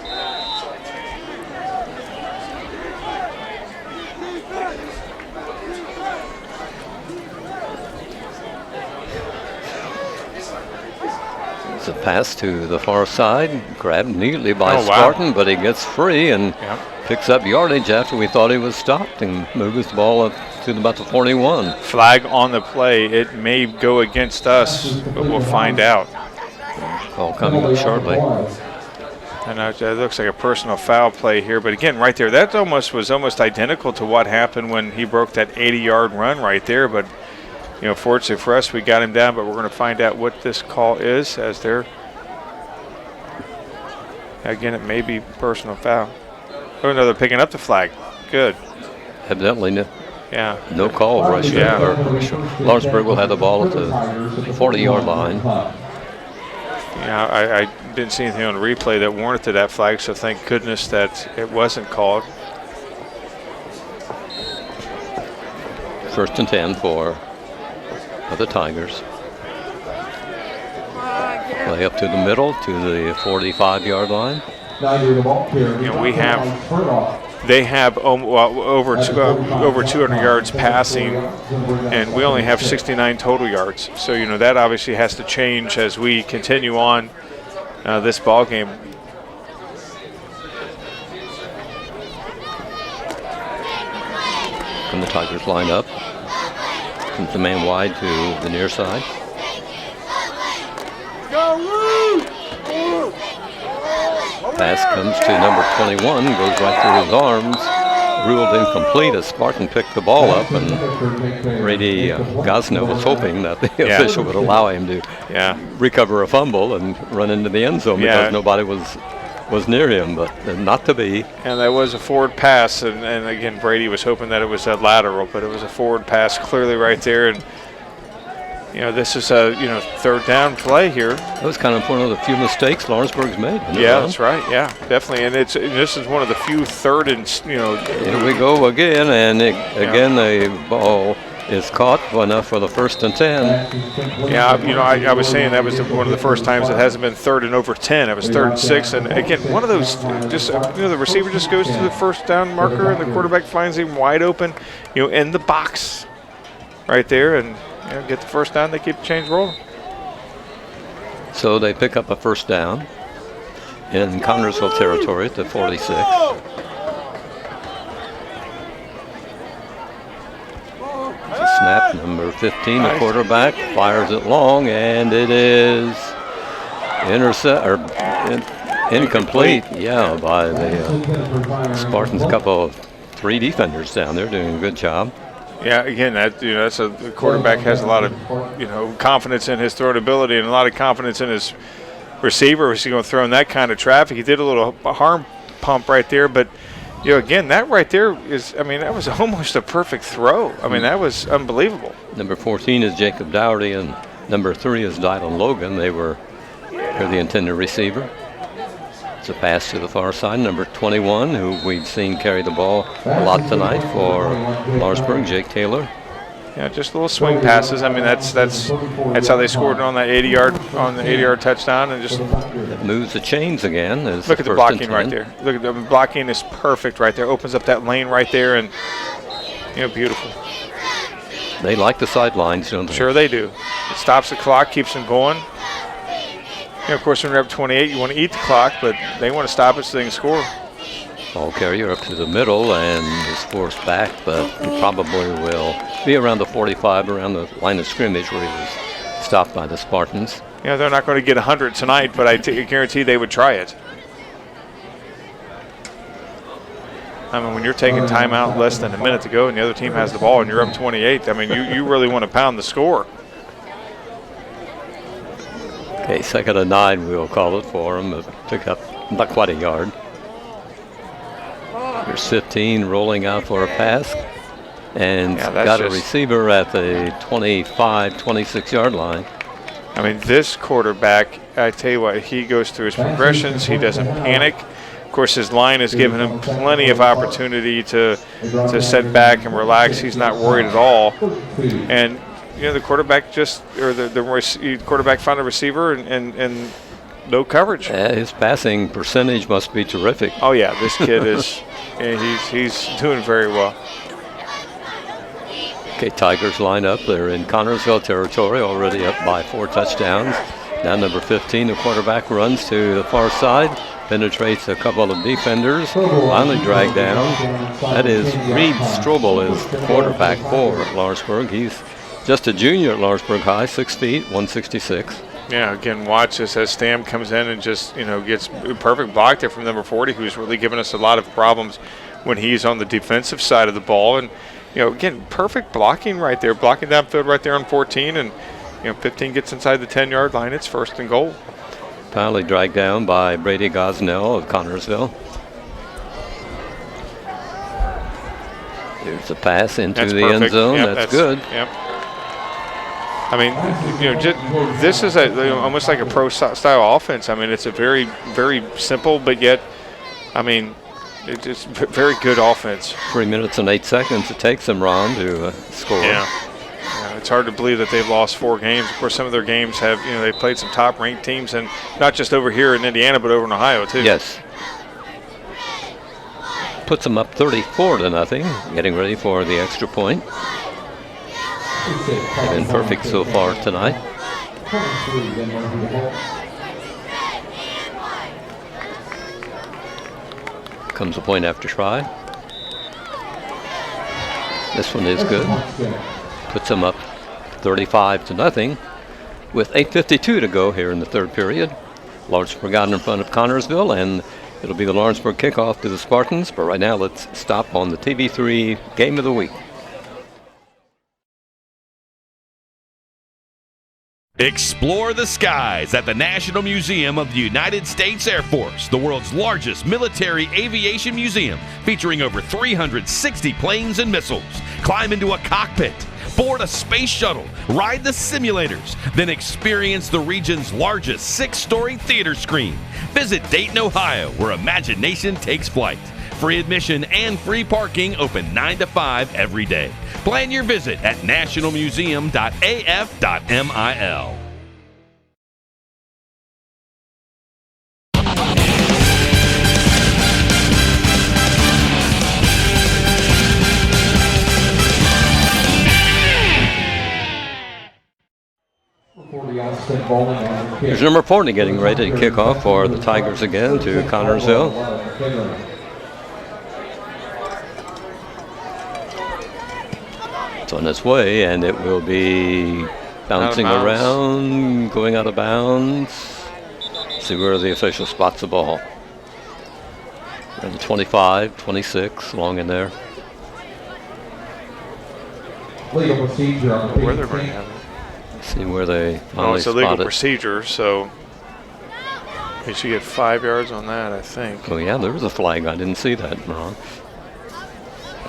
It's a pass to the far side, grabbed neatly by Spartan, but he gets free and picks up yardage after we thought he was stopped and moves the ball up to about the 41. Flag on the play. It may go against us, but we'll find out. Call coming up shortly. And it looks like a personal foul play here, but again, right there, that was almost identical to what happened when he broke that 80-yard run right there. But fortunately for us, we got him down. But we're going to find out what this call is as they're. Again, it may be personal foul. Oh no, they're picking up the flag. Good. Evidently, no call. Lawrenceburg will have the ball at the 40-yard line. I didn't see anything on the replay that warranted that flag, so thank goodness that it wasn't called. 1st and 10 for the Tigers. Play up to the middle to the 45-yard line. They have over 200 yards passing, and we only have 69 total yards. So that obviously has to change as we continue on this ball game. When the Tigers line up, comes the man wide to the near side. Pass comes to number 21, goes right through his arms. Ruled incomplete as Spartan picked the ball up, and Brady Gosnell was hoping that the official would allow him to recover a fumble and run into the end zone because nobody was near him, but not to be. And that was a forward pass, and again, Brady was hoping that it was a lateral, but it was a forward pass clearly right there. And this is a third down play here. It was kind of one of the few mistakes Lawrenceburg's made. Yeah, that's right. Yeah, definitely. And this is one of the few third and Here we go again, and again the ball is caught enough for the 1st and 10. Yeah, I was saying that was one of the first times it hasn't been 3rd and over 10. It was 3rd and 6, and again, one of those the receiver just goes to the first down marker, and the quarterback finds him wide open, in the box, right there, and get the first down. They keep the chains rolling. So they pick up a first down in Connersville territory at the 46. Snap, number 15, the quarterback fires it long, and it is incomplete. Yeah, by the Spartans. Couple of 3 defenders down there doing a good job. Yeah, again, that's the quarterback has a lot of confidence in his throwing ability and a lot of confidence in his receiver. He's going to throw in that kind of traffic. He did a little arm pump right there, but again, that right there that was almost a perfect throw. That was unbelievable. Number 14 is Jacob Dougherty, and number 3 is Dylan Logan. They're the intended receiver. It's a pass to the far side. Number 21, who we've seen carry the ball a lot tonight for Lawrenceburg, Jake Taylor. Yeah, just little swing passes. That's how they scored on that 80-yard touchdown, and just it moves the chains again. Look at the blocking right there. Look at the blocking is perfect right there. Opens up that lane right there, and beautiful. They like the sidelines, don't they? Sure they do. It stops the clock, keeps them going. Of course, when you're up 28, you want to eat the clock, but they want to stop it so they can score. Ball carrier up to the middle and is forced back, but he probably will be around the 45, around the line of scrimmage where he was stopped by the Spartans. They're not going to get 100 tonight, but I guarantee they would try it. When you're taking timeout less than a minute to go and the other team has the ball and you're up 28, you really want to pound the score. Okay, 2nd and 9, we'll call it for him. Took up not quite a yard. Here's 15 rolling out for a pass. And got a receiver at the 25, 26-yard line. This quarterback, I tell you what, he goes through his progressions. He doesn't panic. Of course, his line has given him plenty of opportunity to set back and relax. He's not worried at all. And the quarterback the quarterback found a receiver and no coverage. His passing percentage must be terrific. Oh yeah, this kid is he's doing very well. Okay, Tigers line up. They're in Connersville territory, already up by 4 touchdowns. Now number 15, the quarterback runs to the far side, penetrates a couple of defenders, finally dragged down. That is Reed Strobel is the quarterback for Lawrenceburg. He's just a junior at Lawrenceburg High, 6 feet, 166. Yeah, again, watch this as Stam comes in and just, gets a perfect block there from number 40, who's really given us a lot of problems when he's on the defensive side of the ball. And, again, perfect blocking right there, blocking downfield right there on 14. And, 15 gets inside the 10-yard line. It's 1st and goal. Finally dragged down by Brady Gosnell of Connersville. There's a pass into the end zone. Yep, that's good. Yep. This is almost like a pro-style offense. It's a very, very simple, but yet, it's very good offense. 3 minutes and 8 seconds it takes them, Ron, to score. Yeah, it's hard to believe that they've lost 4 games. Of course, some of their games have, they played some top-ranked teams, and not just over here in Indiana, but over in Ohio, too. Yes. Puts them up 34-0, getting ready for the extra point. They've been perfect so far tonight. Comes a point after try. This one is good. Puts them up 35-0 with 8:52 to go here in the 3rd period. Lawrenceburg got in front of Connersville, and It'll be the Lawrenceburg kickoff to the Spartans, but right now let's stop on the TV3 Game of the Week. Explore the skies at the National Museum of the United States Air Force, the world's largest military aviation museum, featuring over 360 planes and missiles. Climb into a cockpit, board a space shuttle, ride the simulators, then experience the region's largest 6-story theater screen. Visit Dayton, Ohio, where imagination takes flight. Free admission and free parking, open 9 to 5 every day. Plan your visit at nationalmuseum.af.mil. Here's number 40 getting ready to kick off for the Tigers again to Connorsville. It's on its way, and it will be bouncing around, going out of bounds. See where the official spots the ball. And 25, 26, long in there. Legal procedure on the Where they're going to have it. See where they finally it's a legal spot it. procedure, so they should get 5 yards on that, I think. Oh yeah, there was a flag. I didn't see that, Ron.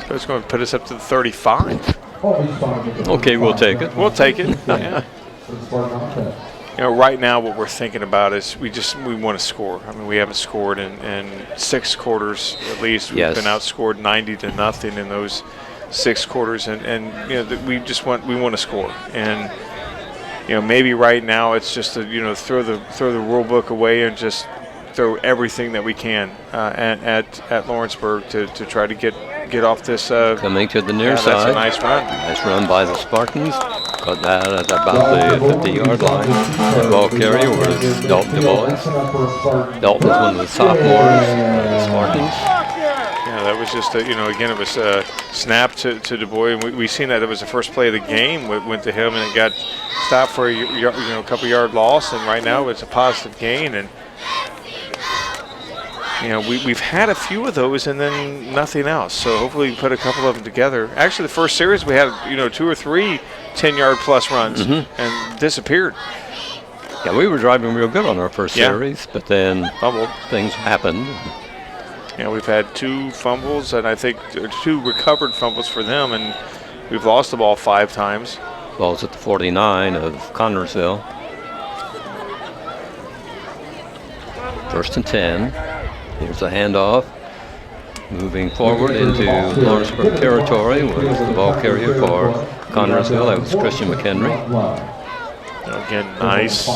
So it's going to put us up to the 35. Okay, we'll take it. We'll take it. Yeah. Right now what we're thinking about is we want to score. I mean, we haven't scored in 6 quarters at least. We've been outscored 90-0 in those 6 quarters, and we want to score. And maybe right now it's just to throw the rule book away and just throw everything that we can at Lawrenceburg to try to get off this. Coming to the near side. That's a nice run. Nice run by the Spartans. Got that at about the 50-yard line. The ball carrier was Dalton Du Bois. Dalton was one of the sophomores of the Spartans. Yeah, that was just again it was a snap to Du Bois, and we seen that it was the first play of the game. Went to him, and it got stopped for a couple yard loss, and right now it's a positive gain. And we've had a few of those and then nothing else. So hopefully we put a couple of them together. Actually, the first series we had 2 or 3 10-yard plus runs and disappeared. Yeah, we were driving real good on our first series, but then things happened. Yeah, we've had 2 fumbles, and I think 2 recovered fumbles for them, and we've lost the ball 5 times. Ball's at the 49 of Connorsville. 1st and 10. Here's a handoff. Moving forward into Lawrenceburg territory was the ball carrier for Connorsville. That was Christian McHenry. Again, nice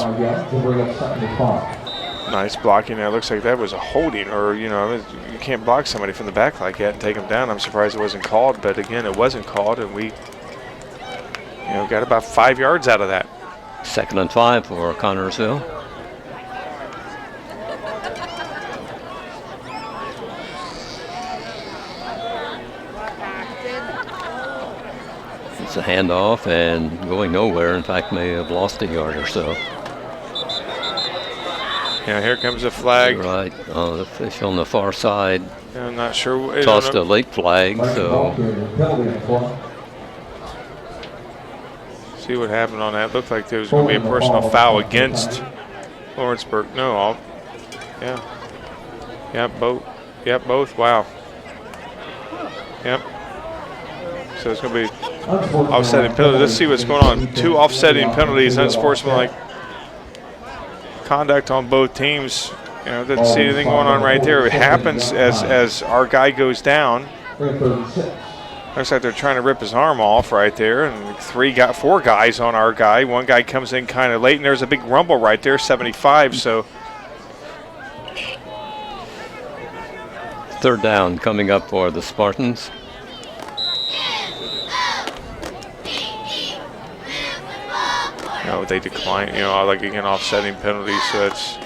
blocking there. Looks like that was a holding, or you can't block somebody from the back like that and take them down. I'm surprised it wasn't called, but again, it wasn't called, and we got about 5 yards out of that. 2nd and 5 for Connorsville. It's a handoff and going nowhere. In fact, may have lost a yard or so. Yeah, here comes a flag. Right. Oh, the official on the far side. I'm not sure. Tossed a late flag, so. See what happened on that. Looked like there was going to be a personal foul against Lawrenceburg. No, both. Yep, both. Wow. Yep. So it's going to be offsetting penalty. Let's see what's going on. 2 offsetting penalties, unsportsmanlike conduct on both teams. Didn't see anything going on right there. It happens as our guy goes down. Looks like they're trying to rip his arm off right there, and 4 guys on our guy. One guy comes in kind of late, and there's a big rumble right there, 75. So 3rd down coming up for the Spartans. They decline, like again, offsetting penalties. So it's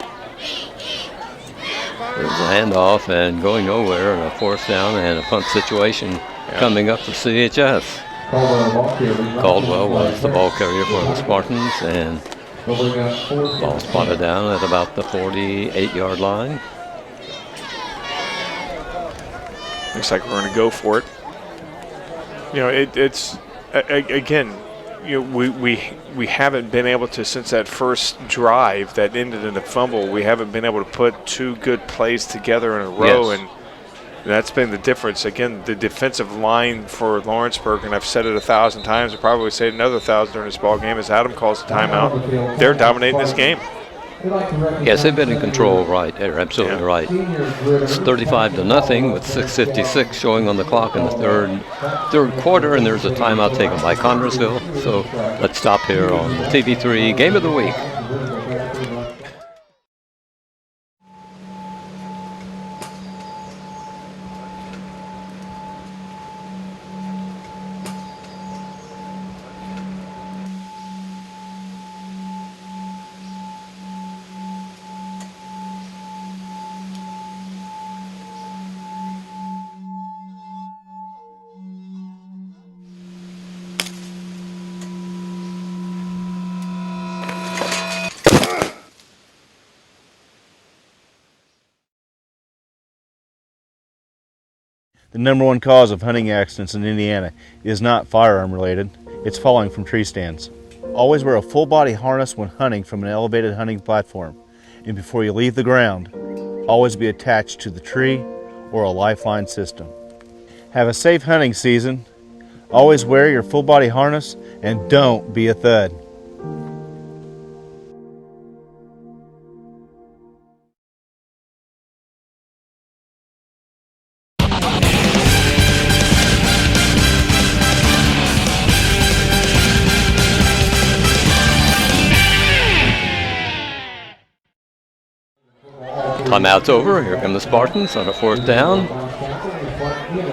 there's a handoff and going nowhere, and a 4th down and a punt situation coming up for CHS. Caldwell was the ball carrier for the Spartans, and ball spotted down at about the 48-yard line. Looks like we're going to go for it. You know, it's again, you know, we haven't been able to, since that first drive that ended in a fumble, we haven't been able to put two good plays together in a row, Yes. and that's been the difference. Again, the defensive line for Lawrenceburg, and I've said it 1,000 times, I'll probably say it another 1,000 during this ball game, as Adam calls the timeout. They're dominating this game. Yes, they've been in control, right. They're absolutely right. It's 35-0 with 6:56 showing on the clock in the third quarter, and there's a timeout taken by Connersville. So let's stop here on the TV3 Game of the Week. The number one cause of hunting accidents in Indiana is not firearm related, it's falling from tree stands. Always wear a full body harness when hunting from an elevated hunting platform. And before you leave the ground, always be attached to the tree or a lifeline system. Have a safe hunting season. Always wear your full body harness and don't be a thud. Timeout's over. Here come the Spartans on a 4th down.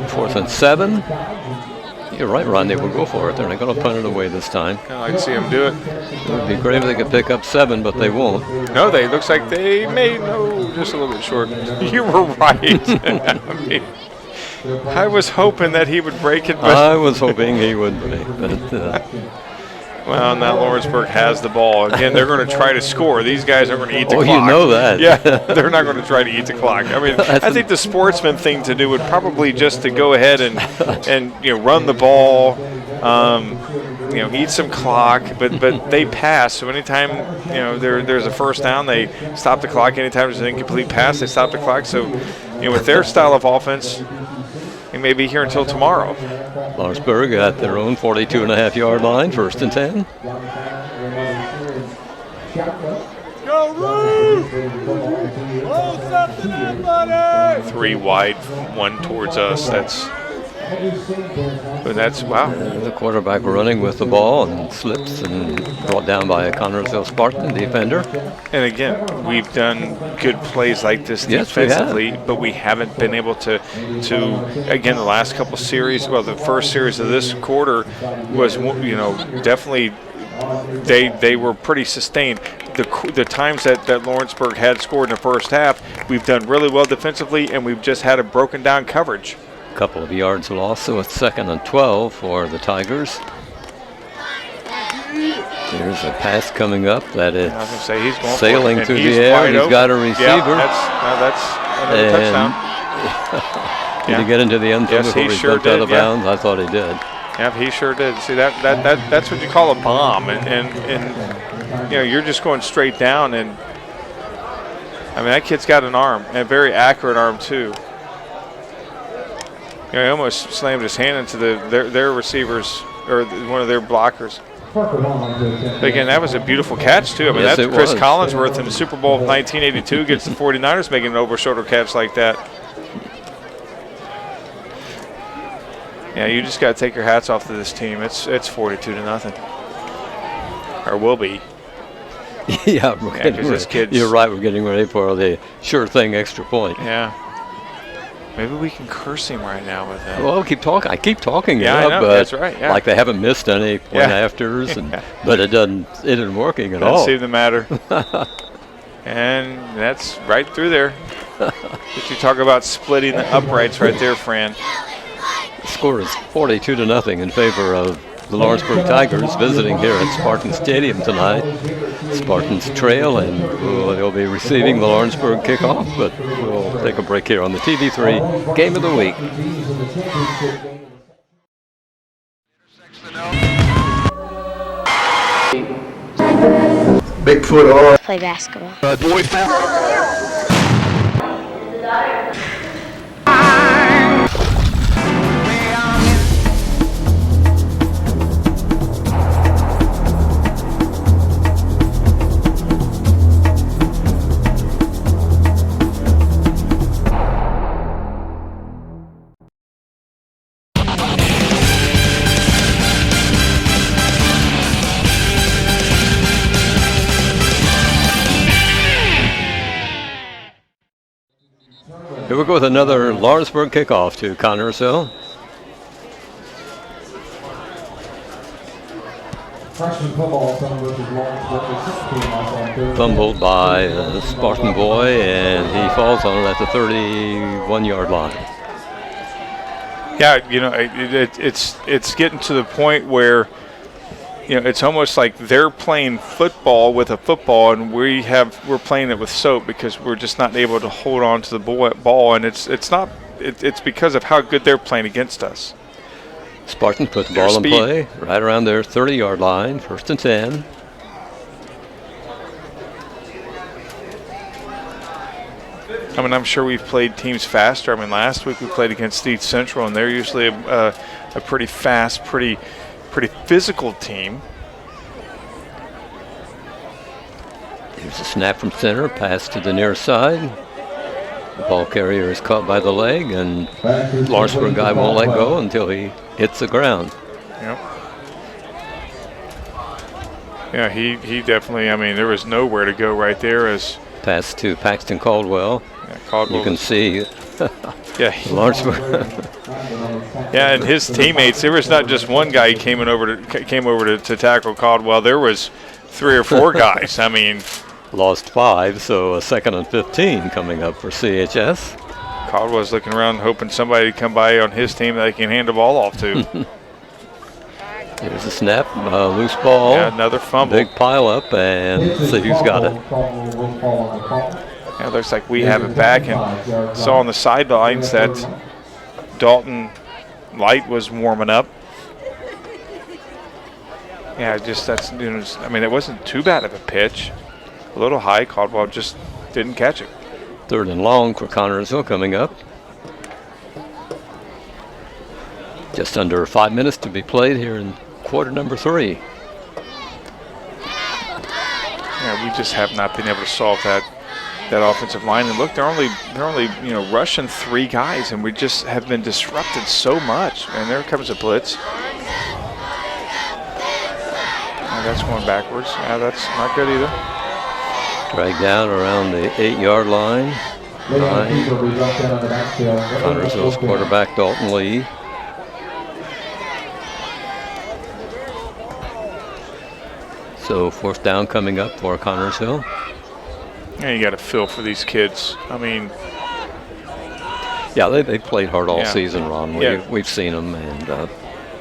4th and 7. You're right, Ron. They will go for it. They're not going to punt it away this time. Kind of like to see them do it. It would be great if they could pick up 7, but they won't. No, looks like they may just a little bit short. You were right. I mean, I was hoping that he would break it. But I was hoping he would break it. Well, now Lawrenceburg has the ball. Again, they're going to try to score. These guys are going to eat the clock. Oh, you know that. Yeah, they're not going to try to eat the clock. I mean, I think the sportsman thing to do would probably just to go ahead and run the ball, eat some clock. But they pass. So anytime there's a first down, they stop the clock. Anytime there's an incomplete pass, they stop the clock. So with their style of offense, they may be here until tomorrow. Lawrenceburg at their own 42.5-yard line, 1st and 10. Go, Roo! Blow something in, buddy! 3 wide, 1 towards us. That's wow. The quarterback running with the ball and slips and brought down by a Connersville Spartan defender. And again, we've done good plays like this defensively, but we haven't been able to again, the last couple series, well, the first series of this quarter was, definitely they were pretty sustained. The times that Lawrenceburg had scored in the first half, we've done really well defensively, and we've just had a broken down coverage. Couple of yards lost, so it's 2nd and 12 for the Tigers. There's a pass coming up that is sailing through the air. He's got a receiver. Yeah, that's another touchdown. Did he get into the end zone before he jumped out of bounds? I thought he did. Yeah, he sure did. See, that's what you call a bomb, and you're just going straight down, and I mean, that kid's got an arm, and a very accurate arm too. He almost slammed his hand into their receivers, or one of their blockers. But again, that was a beautiful catch too. I mean, that's Chris Collinsworth in the Super Bowl of 1982 gets the 49ers making an over-shoulder catch like that. Yeah, you just got to take your hats off to this team. It's 42-0, or will be. Yeah, this kid's, you're right. We're getting ready for the sure thing extra point. Yeah. Maybe we can curse him right now with that. Well, keep talking. I keep talking. Yeah, I know. But That's right. Yeah. Like they haven't missed any point afters, but it isn't working at all. Doesn't seem to matter. And that's right through there. If you talk about splitting the uprights right there, Fran. The score is 42-0 in favor of the Lawrenceburg Tigers visiting here at Spartan Stadium tonight. Spartans trail, and they'll be receiving the Lawrenceburg kickoff, but we'll take a break here on the TV3 Game of the Week. Bigfoot or Play basketball. boy foul. Here we go with another Lawrenceburg kickoff to Connersville. Freshman football versus Lawrenceburg. Fumbled by a Spartan boy, and he falls on it at the 31-yard line. Yeah, you know, it's getting to the point where, you know, it's almost like they're playing football with a football, and we're playing it with soap because we're just not able to hold on to the ball, and it's because of how good they're playing against us. Spartan put the ball in play right around their 30-yard line, 1st and 10. I mean, I'm sure we've played teams faster. I mean, last week we played against East Central, and they're usually a pretty fast, pretty physical team. Here's a snap from center, pass to the near side. The ball carrier is caught by the leg, and Lawrenceburg guy won't let go until he hits the ground. Yep. Yeah, he definitely, I mean, there was nowhere to go right there. As pass to Paxton Caldwell. Yeah, Caldwell. You can see yeah, Lawrenceburg. Yeah, and his teammates, there was not just one guy who came over to tackle Caldwell. There was 3 or 4 guys. I mean, lost 5, so a 2nd and 15 coming up for CHS. Caldwell's looking around hoping somebody to come by on his team that he can hand the ball off to. Here's a snap, loose ball. Yeah, another fumble. Big pile up, and see who's got it. Yeah, it looks like we have it back, and saw on the sidelines that Dalton Light was warming up. Yeah, just that's, you know, I mean, it wasn't too bad of a pitch. A little high, Caldwell just didn't catch it. 3rd and long for Connersville coming up. Just under 5 minutes to be played here in quarter number 3. Yeah, we just have not been able to solve that offensive line. And look, they're only you know, rushing 3 guys, and we just have been disrupted so much. And there comes a blitz. And that's going backwards. Yeah, that's not good either. Dragged down around the 8-yard line. Connersville's quarterback Dalton Lee. So 4th down coming up for Connersville. Yeah, you got to feel for these kids. I mean, yeah, they played hard all season, Ron. We've seen them, and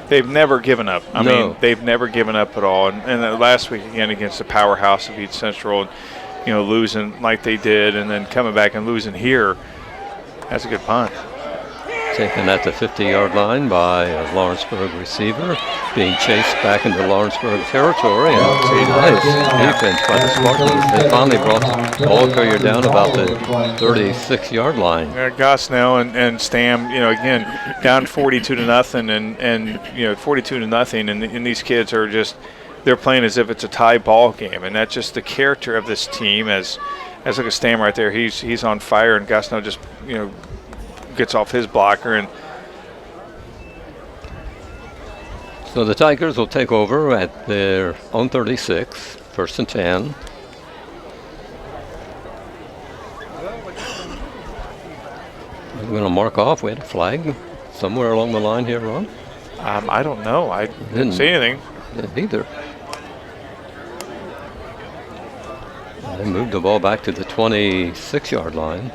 they've never given up. I mean, they've never given up at all. And last week again against the powerhouse of East Central, you know, losing like they did, and then coming back and losing here. That's a good punt. Taken at the 50-yard line by a Lawrenceburg receiver, being chased back into Lawrenceburg territory. And nice defense by the Spartans. They finally brought the ball carrier down about the 36-yard line. Yeah, Gosnell and Stam, you know, again, down 42-0, and you know, 42-0, and these kids are just, they're playing as if it's a tie ball game, and that's just the character of this team. As look at Stam right there, he's on fire, and Gosnell just, you know, gets off his blocker. And so the Tigers will take over at their own 36, 1st and 10. We're going to mark off. We had a flag somewhere along the line here, Ron. I don't know. I didn't see anything. Didn't either. They moved the ball back to the 26-yard line.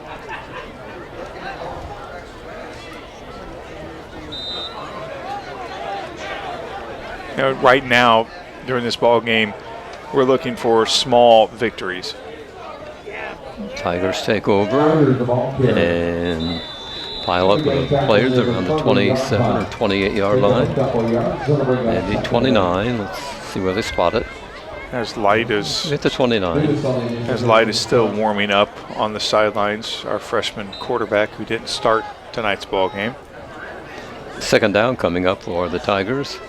Right now, during this ball game, we're looking for small victories. Tigers take over and pile up with players around the 27 or 28-yard line. Maybe 29. Let's see where they spot it. As Light is at the 29. As Light is still warming up on the sidelines, our freshman quarterback who didn't start tonight's ball game. Second down coming up for the Tigers.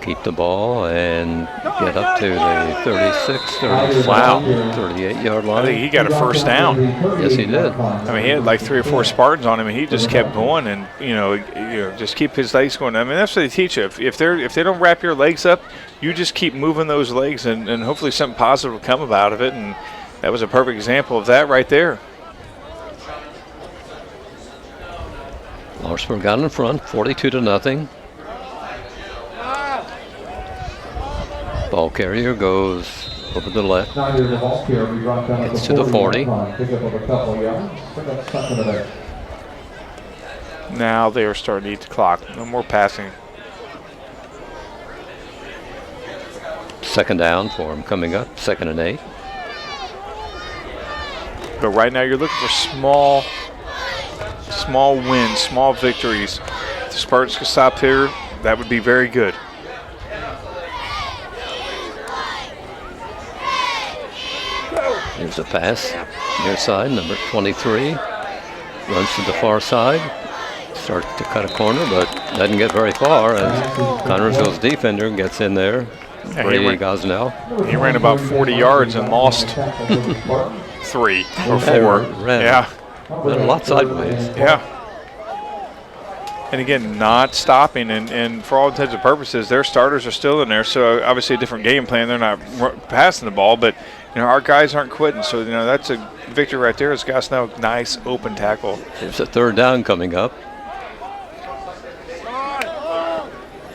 Keep the ball and get up to the 36, 37, 38-yard line. I think he got a first down. Yes, he did. I mean, he had like 3 or 4 Spartans on him, and he just kept going, and just keep his legs going. I mean, that's what they teach you. If they don't wrap your legs up, you just keep moving those legs, and hopefully something positive will come out of it. And that was a perfect example of that right there. Lawrenceburg got in front, 42-0. Ball carrier goes over the left. Gets to the 40. Now they are starting to eat the clock. No more passing. Second down for him coming up. 2nd and 8. But right now you're looking for small wins, small victories. If the Spartans could stop here, that would be very good. Here's a pass, near side, number 23. Runs to the far side, starts to cut a corner, but doesn't get very far as Connersville's defender gets in there. Brady Gosnell. He ran about 40 yards and lost 3 or 4. Ran a lot sideways. Yeah. And again, not stopping, and for all intents and purposes, their starters are still in there. So obviously a different game plan. They're not passing the ball, but our guys aren't quitting. So that's a victory right there. It's got now nice open tackle. There's a 3rd down coming up.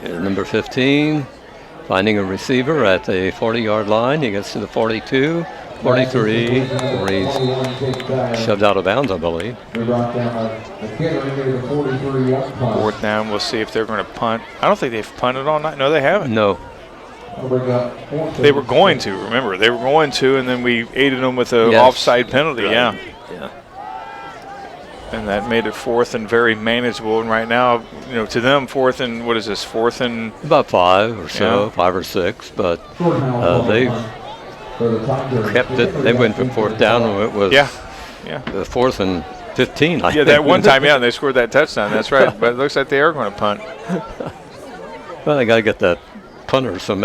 Here's number 15, finding a receiver at the 40-yard line. He gets to the 42, 43, where he's shoved out of bounds, I believe. 4th down. We'll see if they're going to punt. I don't think they've punted all night. No, they haven't. No. They were going to, remember. They were going to, and then we aided them with an offside penalty. Right. Yeah. And that made it 4th and very manageable. And right now, to them, 4th and, what is this, 4th and? About 5 or so, 5 or 6. But they kept it. They went for 4th down. It was the 4th and 15. I think. That one time, they scored that touchdown. That's right. But it looks like they are going to punt. Well, they got to get that punter some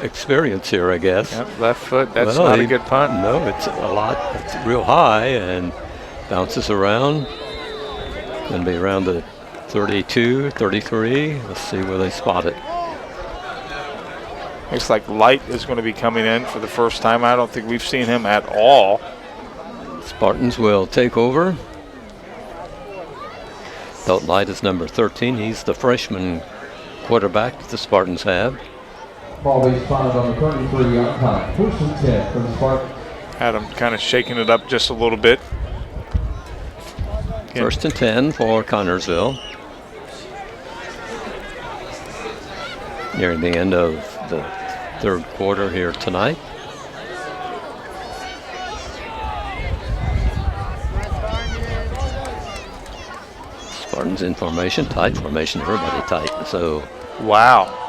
experience here, I guess. Yep, left foot. That's not a good punt. No, it's a lot. It's real high and bounces around. Going to be around the 32, 33. Let's see where they spot it. Looks like Light is going to be coming in for the first time. I don't think we've seen him at all. Spartans will take over. Felt Light is number 13. He's the freshman quarterback that the Spartans have. Ball being spotted on the 33-yard line. 1st and 10 for the Spartans. Adam kind of shaking it up just a little bit. Again. 1st and 10 for Connersville. Nearing the end of the 3rd quarter here tonight. Spartans in formation, tight formation, everybody tight. So, wow.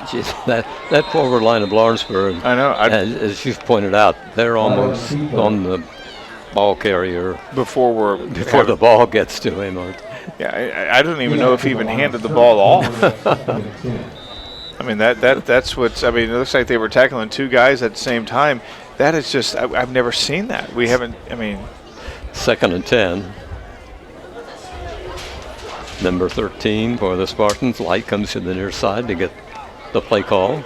Geez, that forward line of Lawrenceburg, I know. As you've pointed out, they're almost on the ball carrier before the ball gets to him. Yeah, I don't even know if he even handed the ball off. I mean, that's what's. I mean, it looks like they were tackling 2 guys at the same time. That is just. I've never seen that. We haven't. I mean, 2nd and 10. Number 13 for the Spartans. Light comes to the near side to get the play call.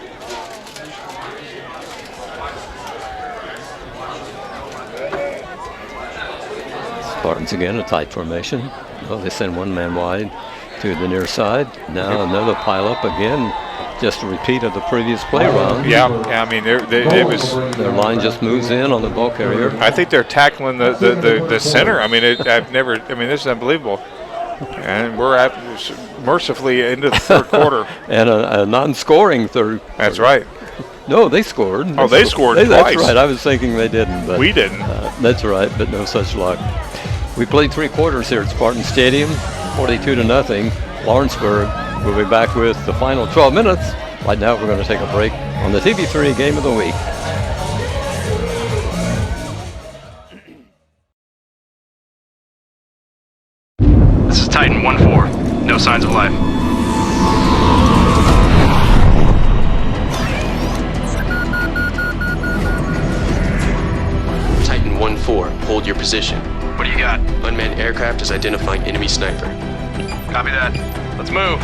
Spartans again, a tight formation. Well, they send one man wide to the near side. Now another pile up again. just a repeat of the previous play run. Yeah. I mean, it was. Their line just moves in on the ball carrier. I think they're tackling the center. I mean, this is unbelievable. And we're mercifully into the third quarter. And a non-scoring third. That's right. No, they scored. Oh, they scored twice. That's right. I was thinking they didn't. But, we didn't. That's right, but no such luck. We played 3 quarters here at Spartan Stadium, 42-0. Lawrenceburg will be back with the final 12 minutes. Right now, we're going to take a break on the TV3 Game of the Week. This is Titan 1-4. No signs of life. Titan 1-4, hold your position. What do you got? Unmanned aircraft is identifying enemy sniper. Copy that. Let's move.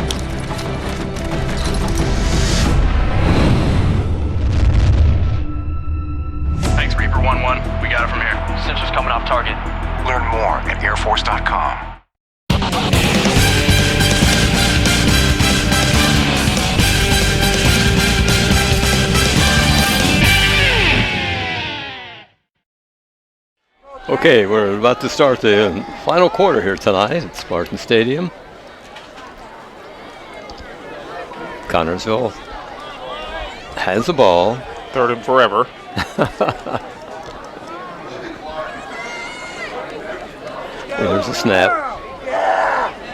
Thanks, Reaper 1-1. We got it from here. Sensors coming off target. Learn more at airforce.com. Okay, we're about to start the final quarter here tonight at Spartan Stadium. Connorsville has the ball. Third and forever. There's a snap.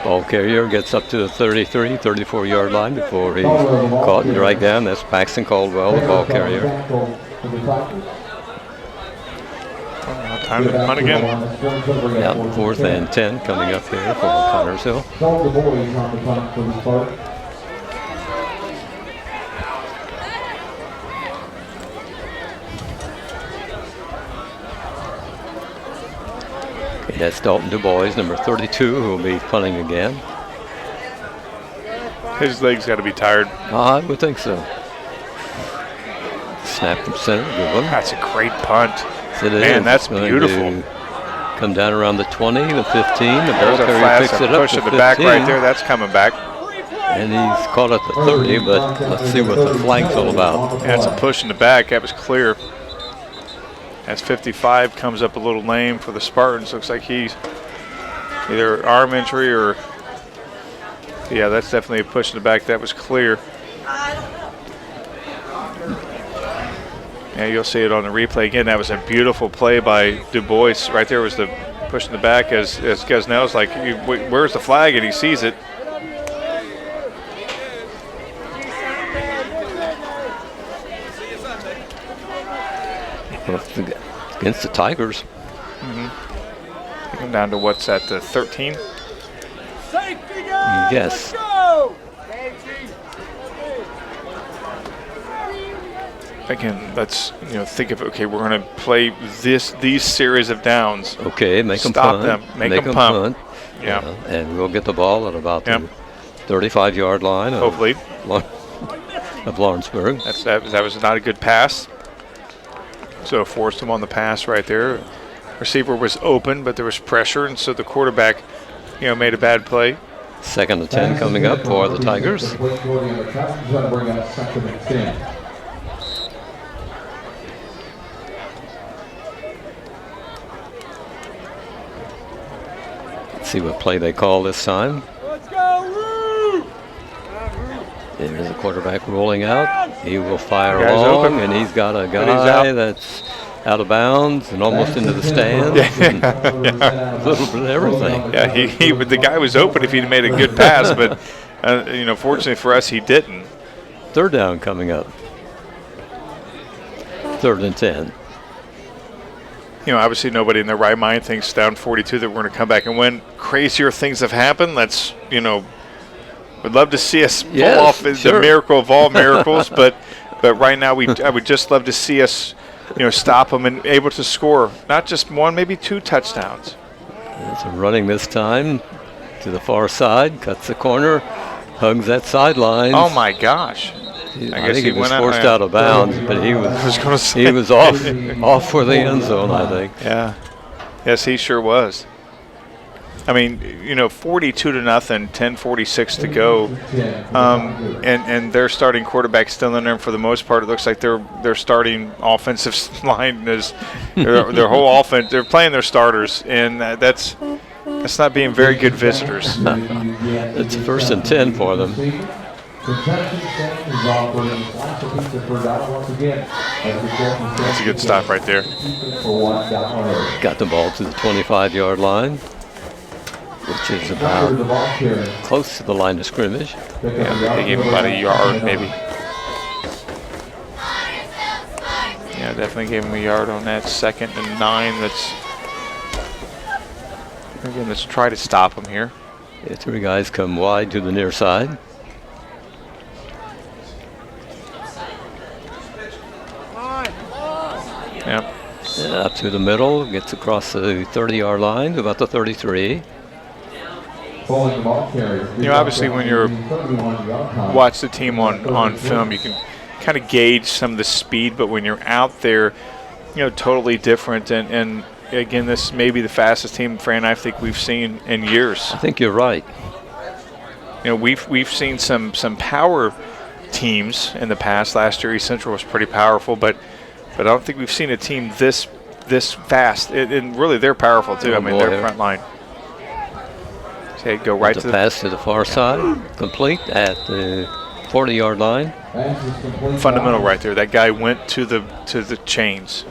Ball carrier gets up to the 33, 34-yard line before he's caught and dragged down. That's Paxton Caldwell, the ball carrier. Time to punt again. Yeah, 4th and 10 coming up here for Connorsville. Okay, that's Dalton DuBois, number 32, who will be punting again. His legs got to be tired. I would think so. Snap from center, good one. That's a great punt. Man, that's beautiful. Come down around the 20, the 15. The ball There's a carrier picks it up push to in the 15. back right there. That's coming back. And he's caught at the 30, but let's see what the flag's all about. That's a push in the back. That was clear. As 55 comes up a little lame for the Spartans. Looks like he's either arm injury or, yeah, that's definitely a push in the back. That was clear. Yeah, you'll see it on the replay again. That was a beautiful play by DuBois. Right there was the push in the back as Gesnell's like, where's the flag? And he sees it. Against the Tigers. Take him down to what's at the 13? Yes. Again, let's think of, okay, we're going to play these series of downs. Okay, make them stop punt. them, make them pump. Yeah, and we'll get the ball at about the 35-yard line. Hopefully. Of Lawrenceburg. That was not a good pass. So it forced him on the pass right there. Receiver was open, but there was pressure, and so the quarterback, made a bad play. 2nd and 10 coming up for the Tigers. Let's see what play they call this time. There's the quarterback rolling out. He will fire along, and he's got a guy that's out of bounds and almost into the stands. A little bit of everything. Yeah, the guy was open if he'd made a good pass, but fortunately for us, he didn't. 3rd down coming up. 3rd and 10. Obviously nobody in their right mind thinks down 42 that we're going to come back and win. Crazier things have happened. Let's, would love to see us pull off the miracle of all miracles, but right now I would just love to see us, stop them and able to score not just 1, maybe 2 touchdowns. It's running this time to the far side, cuts the corner, hugs that sideline. Oh my gosh! I think he was forced out of bounds, but he was off for the end zone, I think. Yeah. Yes, he sure was. I mean, 42-0, 10:46 to go, and their starting quarterback still in there. And for the most part, it looks like their starting offensive line is their whole offense. They're playing their starters, and that's not being very good visitors. It's 1st and 10 for them. That's a good stop right there. Got the ball to the 25-yard line, which is about close to the line of scrimmage. Yeah, they gave him about a yard, maybe. Yeah, definitely gave him a yard on that 2nd and 9. Again, let's try to stop him here. Yeah, 3 guys come wide to the near side. Yep. Up to the middle, gets across the 30-yard line to about the 33. Obviously when you're watch the team on film, you can kind of gauge some of the speed, but when you're out there, totally different. And again, this may be the fastest team, Fran, I think we've seen in years. I think you're right. We've seen some power teams in the past. Last year, East Central was pretty powerful, but I don't think we've seen a team this fast. And really, they're powerful too. Their front line. Okay, go right to the pass to the far side, complete at the 40-yard line. Fundamental right there. That guy went to the chains,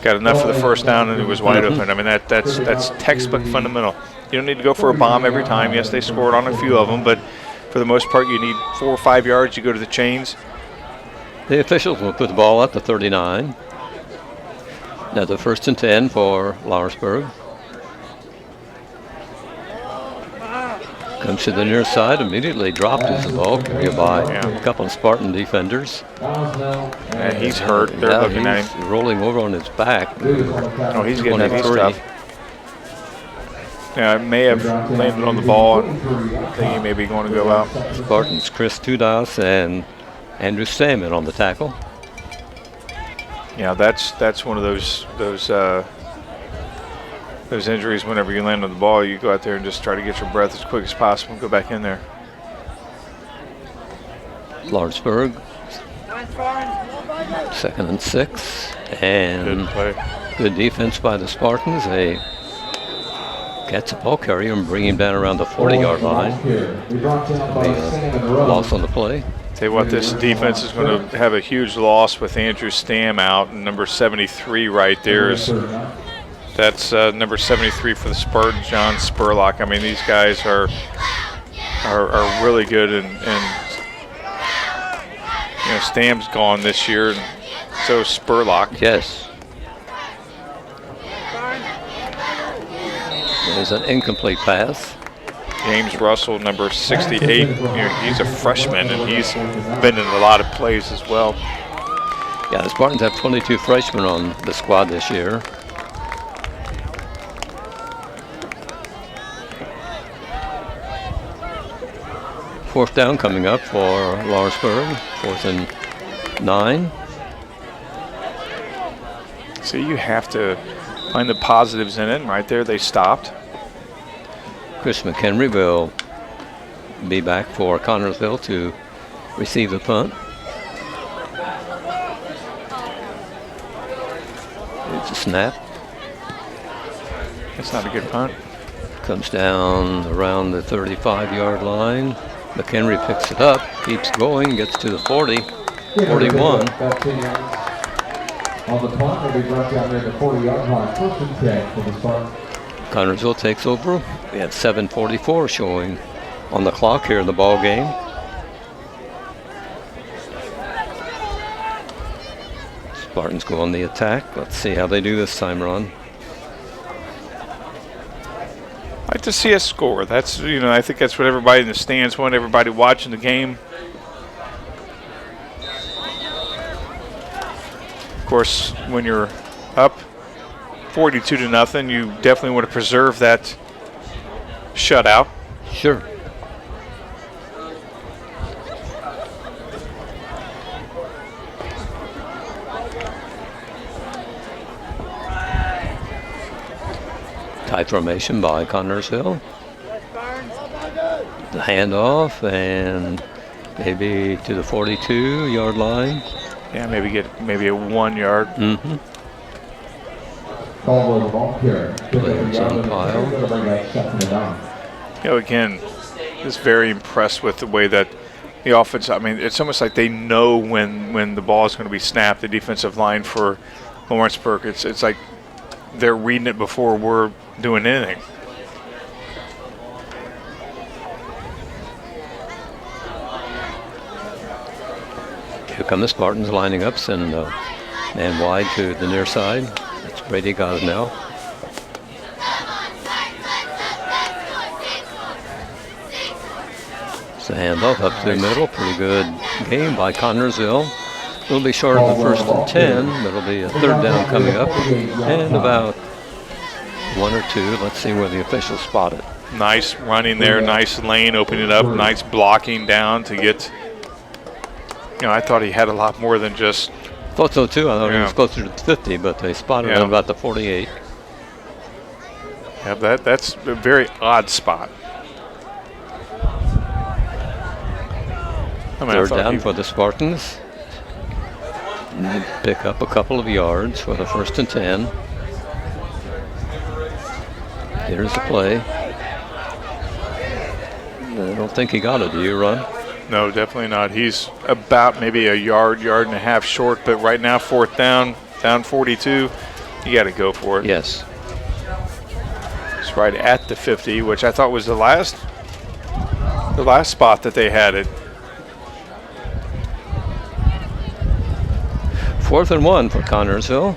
got enough for the first down, and it was wide open. That's textbook fundamental. You don't need to go for a bomb every time. Yes, they scored on a few of them, but for the most part, you need 4 or 5 yards. You go to the chains. The officials will put the ball at the 39. Now the 1st and 10 for Lawrenceburg. Comes to the near side, immediately dropped as the ball carried by a couple of Spartan defenders. And he's hurt. They're looking at him. Rolling over on his back. Oh, he's getting heavy stuff. Yeah, it may have landed on the ball. I think he may be going to go out. Spartans, Chris Tudas and Andrew Salmon on the tackle. Yeah, that's one of those injuries. Whenever you land on the ball, you go out there and just try to get your breath as quick as possible and go back in there. Lawrenceburg, 2nd and 6, and good defense by the Spartans. They catch the ball carrier and bring him down around the 40-yard line. Loss on the play. Tell you what, this defense is going to have a huge loss with Andrew Stam out, and number 73 right there is. That's number 73 for the Spartans, John Spurlock. These guys are really good, and Stam's gone this year, and so is Spurlock. Yes. There's an incomplete pass. James Russell, number 68. He's a freshman, and he's been in a lot of plays as well. Yeah, the Spartans have 22 freshmen on the squad this year. Fourth down coming up for Lawrenceburg, 4th and 9. So you have to find the positives in it. Right there, they stopped. Chris McHenry will be back for Connersville to receive the punt. It's a snap. That's not a good punt. Comes down around the 35-yard line. McHenry picks it up, keeps going, gets to the 40, 41. On the punt, will be brought down near the 40-yard line. 1st and 10 for the Spartans. Connersville takes over. We have 7:44 showing on the clock here in the ball game. Spartans go on the attack. Let's see how they do this time, Ron. I'd like to see us score. That's, I think that's what everybody in the stands want, everybody watching the game. Of course, when you're up 42-0, you definitely want to preserve that shutout. Sure. Tight formation by Connersville. The handoff and maybe to the 42-yard line. Yeah, maybe get a 1 yard. Mm-hmm. Players on pile. Again, just very impressed with the way that the offense. I mean, it's almost like they know when the ball is going to be snapped. The defensive line for Lawrenceburg. It's like they're reading it before we're doing anything. Here come the Spartans lining up, sending a man wide to the near side. That's Brady Gosnell. It's a handoff up to the middle. Pretty good game by Connersville. It'll be short of the 1st and 10, but it'll be a 3rd down coming up. And about 1 or 2. Let's see where the officials spot it. Nice running there, nice lane, opening it up, nice blocking down to get. I thought he had a lot more than just. Thought so too. I thought he was closer to 50, but they spotted him about the 48. Yeah, that's a very odd spot. Third down for the Spartans. They pick up a couple of yards for the 1st and 10. Here's the play. I don't think he got it. Do you, Ron? No, definitely not. He's about maybe a yard and a half short, but right now 4th down 42. You got to go for it. Yes. It's right at the 50, which I thought was the last spot that they had it. 4th and 1 for Connersville.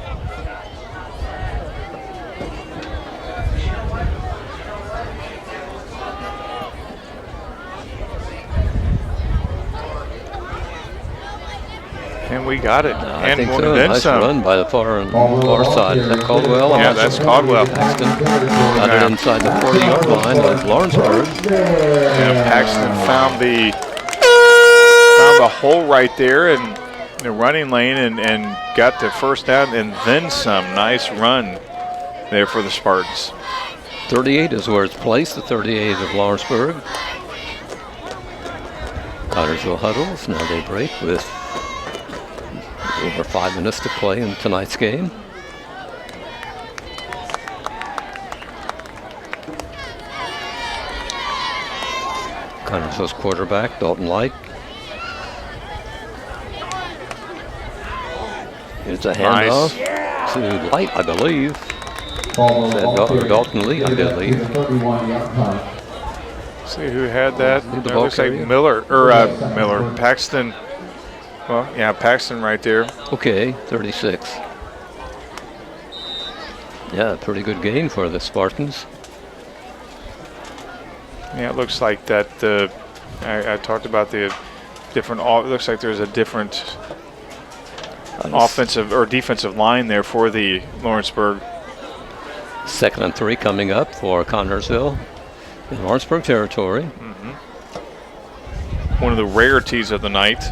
And we got it. I think so. Nice run by the far side. Is that Caldwell? Yeah, that's Caldwell. Paxton got it inside the 40-yard line of Lawrenceburg. Yeah, Paxton found the hole right there in the running lane and got the 1st down and then some. Nice run there for the Spartans. 38 is where it's placed, the 38 of Lawrenceburg. Connersville huddles. Now they break with over 5 minutes to play in tonight's game. Connersville's quarterback, Dalton Light. It's a handoff to Light, I believe. Dalton Lee, I believe. See who had that. It looks like Miller, or Paxton. Well, yeah, Paxton right there. Okay, 36. Yeah, pretty good game for the Spartans. Yeah, it looks like that. I talked about the different. It looks like there's a different offensive or defensive line there for the Lawrenceburg. 2nd and 3 coming up for Connersville in Lawrenceburg territory. One of the rarities of the night.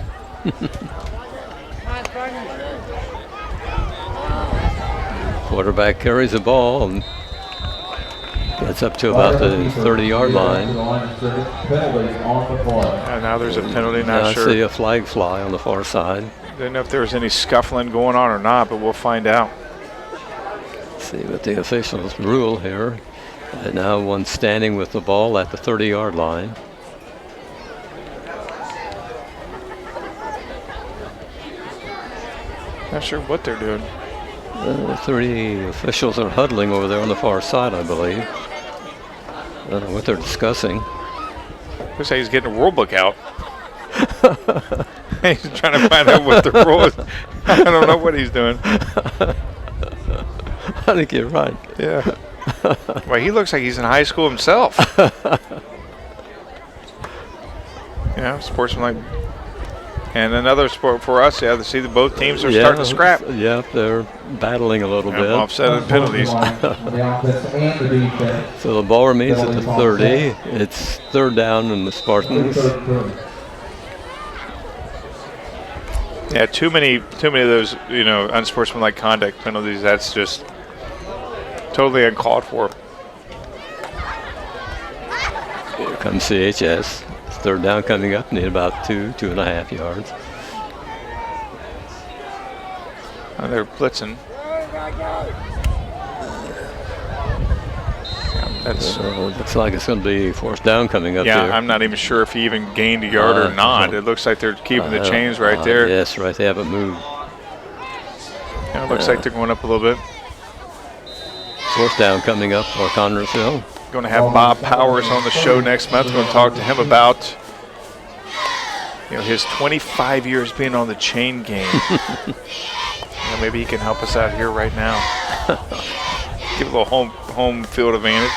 Quarterback carries the ball and gets up to about the 30-yard line. And now there's a penalty. Not sure. I see a flag fly on the far side. Didn't know if there was any scuffling going on or not, but we'll find out. See what the officials rule here. And now one standing with the ball at the 30-yard line. Not sure what they're doing. 30 officials are huddling over there on the far side, I believe. I don't know what they're discussing. Looks like he's getting a rule book out. He's trying to find out what the rule is. I don't know what he's doing. I think you're right. Yeah. Well, he looks like he's in high school himself. Sportsmanlike. And another sport for us, to see that both teams are starting to scrap. Yeah, they're battling a little bit. Offsetting penalties. So the ball remains at the 30. It's 3rd down in the Spartans. Yeah, too many of those, unsportsmanlike conduct penalties. That's just totally uncalled for. comes CHS. It's third down coming up. Need about 2.5 yards. They're blitzing. That's looks like it's going to be fourth down coming up. Yeah, here. I'm not even sure if he even gained a yard or not. It looks like they're keeping the chains right there. Yes, right. They haven't moved. Yeah, it looks like they're going up a little bit. Fourth down coming up for Connersville. Going to have Bob Powers on the show next month. We're going to talk to him about his 25 years being on the chain game. Maybe he can help us out here right now. Give a little home field advantage.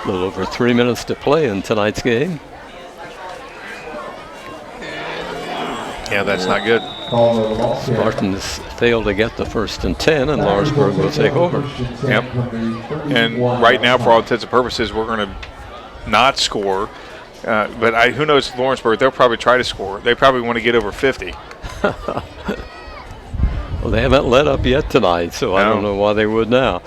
A little over 3 minutes to play in tonight's game. Yeah, that's not good. Spartans failed to get the 1st and 10, and Lawrenceburg will take over. Yep. And right now, for all intents and purposes, we're going to not score. But who knows, Lawrenceburg, they'll probably try to score. They probably want to get over 50. Well, they haven't let up yet tonight, so I don't know why they would now.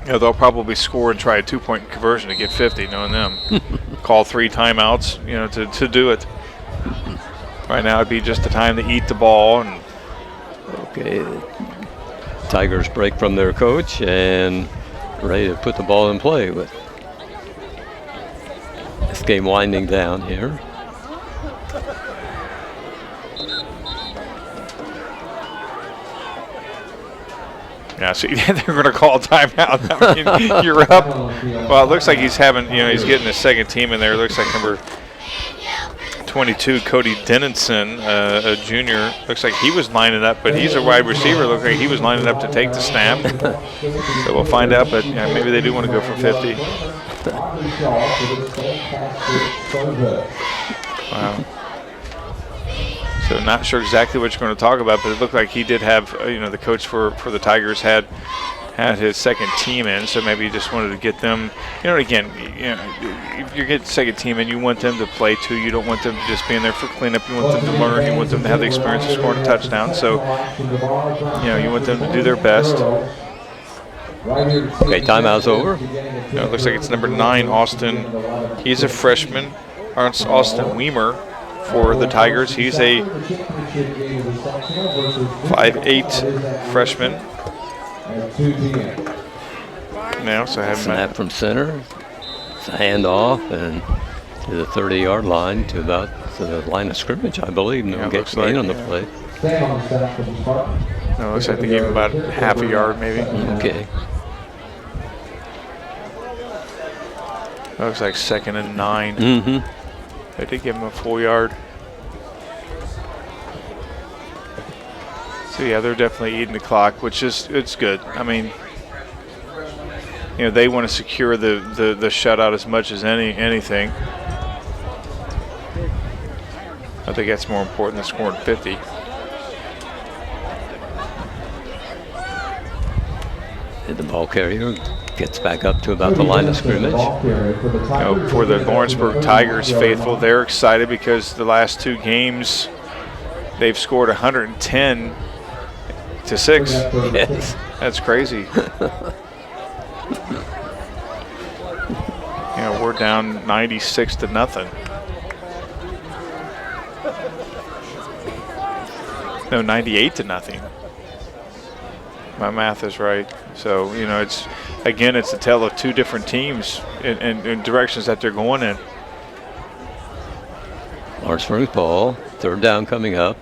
They'll probably score and try a 2-point conversion to get 50, knowing them. Call 3 timeouts, to do it. Right now, it'd be just the time to eat the ball. And okay, Tigers break from their coach and ready to put the ball in play with this game winding down here. Yeah, so they're going to call a timeout. I mean, you're up. Well, it looks like he's having, he's getting his second team in there. It looks like number 22, Cody Dennison, a junior. Looks like he was lining up, but he's a wide receiver. Looks like he was lining up to take the snap. So we'll find out, but maybe they do want to go for 50. Wow. So not sure exactly what you're going to talk about, but it looked like he did have, the coach for the Tigers had his second team in, so maybe he just wanted to get them, again, if you get second team in, you want them to play too. You don't want them to just be in there for cleanup. You want them to learn. You want them to have the experience of scoring a touchdown. So, you want them to do their best. Okay, timeout's over. It looks like it's number 9, Austin. He's a freshman. Austin Weimer for the Tigers. He's a 5'8" freshman. Now, so I have snap from center. It's a handoff and to the 30-yard line to about the line of scrimmage, I believe. No gain on the play. No, looks like they gave him about half a yard, maybe. Okay. Looks like 2nd and 9. Mm-hmm. They did give him a full yard. So yeah, they're definitely eating the clock, which is it's good. I mean, they want to secure the shutout as much as anything. I think that's more important than scoring 50. And the ball carrier gets back up to about the line of scrimmage. For the Lawrenceburg Tigers faithful, they're excited because the last 2 games they've scored 110 to 6. Yes. That's crazy. We're down 96 to nothing. No, 98 to nothing. My math is right. So, it's a tale of 2 different teams in directions that they're going in. Lawrenceburg's ball, 3rd down coming up.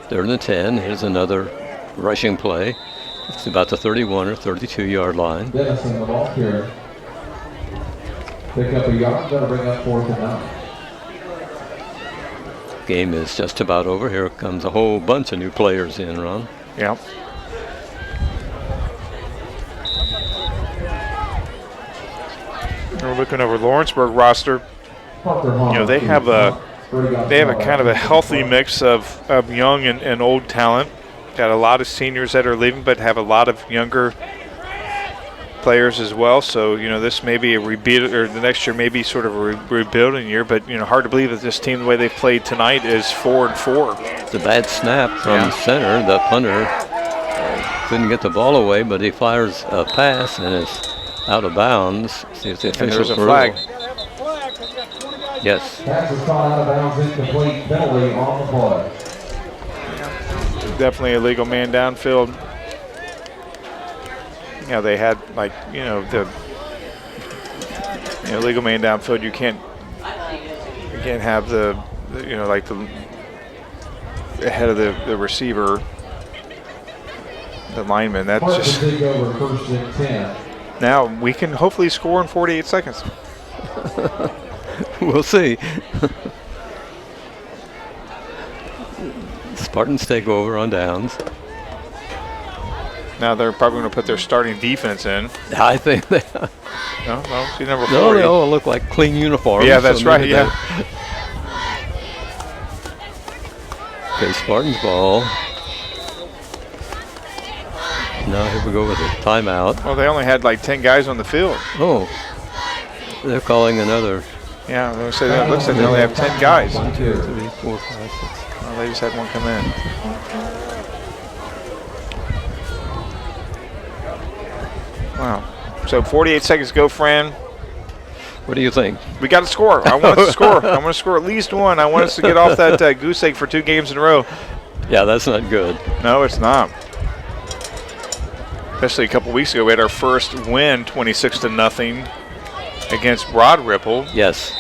3rd and 10. Here's another rushing play. It's about the 31 or 32-yard line. Dennison, the ball carrier. Pick up a yard, that'll bring up 4th and 9. Game is just about over. Here comes a whole bunch of new players in, Ron. Yeah. We're looking over Lawrenceburg roster. They have a kind of a healthy mix of young and old talent. Got a lot of seniors that are leaving, but have a lot of younger players as well. So, this may be a rebuild, or the next year may be sort of a rebuilding year, but, hard to believe that this team, the way they played tonight, is 4-4. It's a bad snap from center. The punter couldn't get the ball away, but he fires a pass, and it's out of bounds. See if the And officials there's a flag. Yes. Pass is caught out of bounds, incomplete, penalty on the play. Definitely a legal man downfield. Yeah, they had the legal man downfield. You can't have the ahead of the receiver, the lineman. That's just. Take over first and 10. Now we can hopefully score in 48 seconds. We'll see. Spartans take over on downs. Now they're probably going to put their starting defense in. I think they. No, see number 40. No, they all look like clean uniforms. Yeah, that's right. Yeah. Okay, Spartans ball. Now here we go with a timeout. Well, they only had like 10 guys on the field. Oh, they're calling another. Yeah, I was going to say that. It looks like they only have 10 guys. 1, 2, 3, 4, 5, 6. Well, they just had one come in. Wow. So 48 seconds to go, Fran. What do you think? We got to score. I want us to score. I want to score at least one. I want us to get off that goose egg for 2 games in a row. Yeah, that's not good. No, it's not. Especially a couple weeks ago, we had our first win, 26-0 against Broad Ripple. Yes.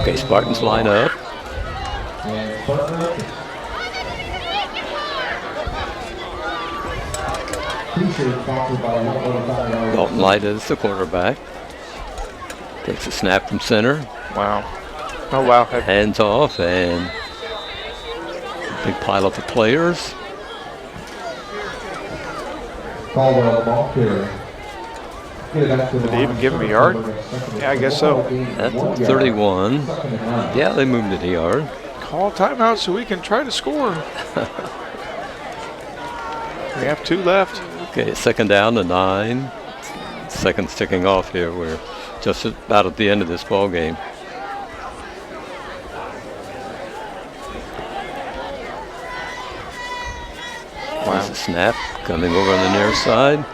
Okay, Spartans line up. Dalton Light is the quarterback. Takes a snap from center. Wow. Oh, wow. Hands off and big pile up of players. Caldwell, the ball carrier. Did they even give him a yard? Yeah, I guess so. That's 31. Yeah, they moved it a yard. Call timeout so we can try to score. We have 2 left. Okay, second down to 9. Seconds ticking off here. We're just about at the end of this ball game. Wow. There's a snap coming over on the near side.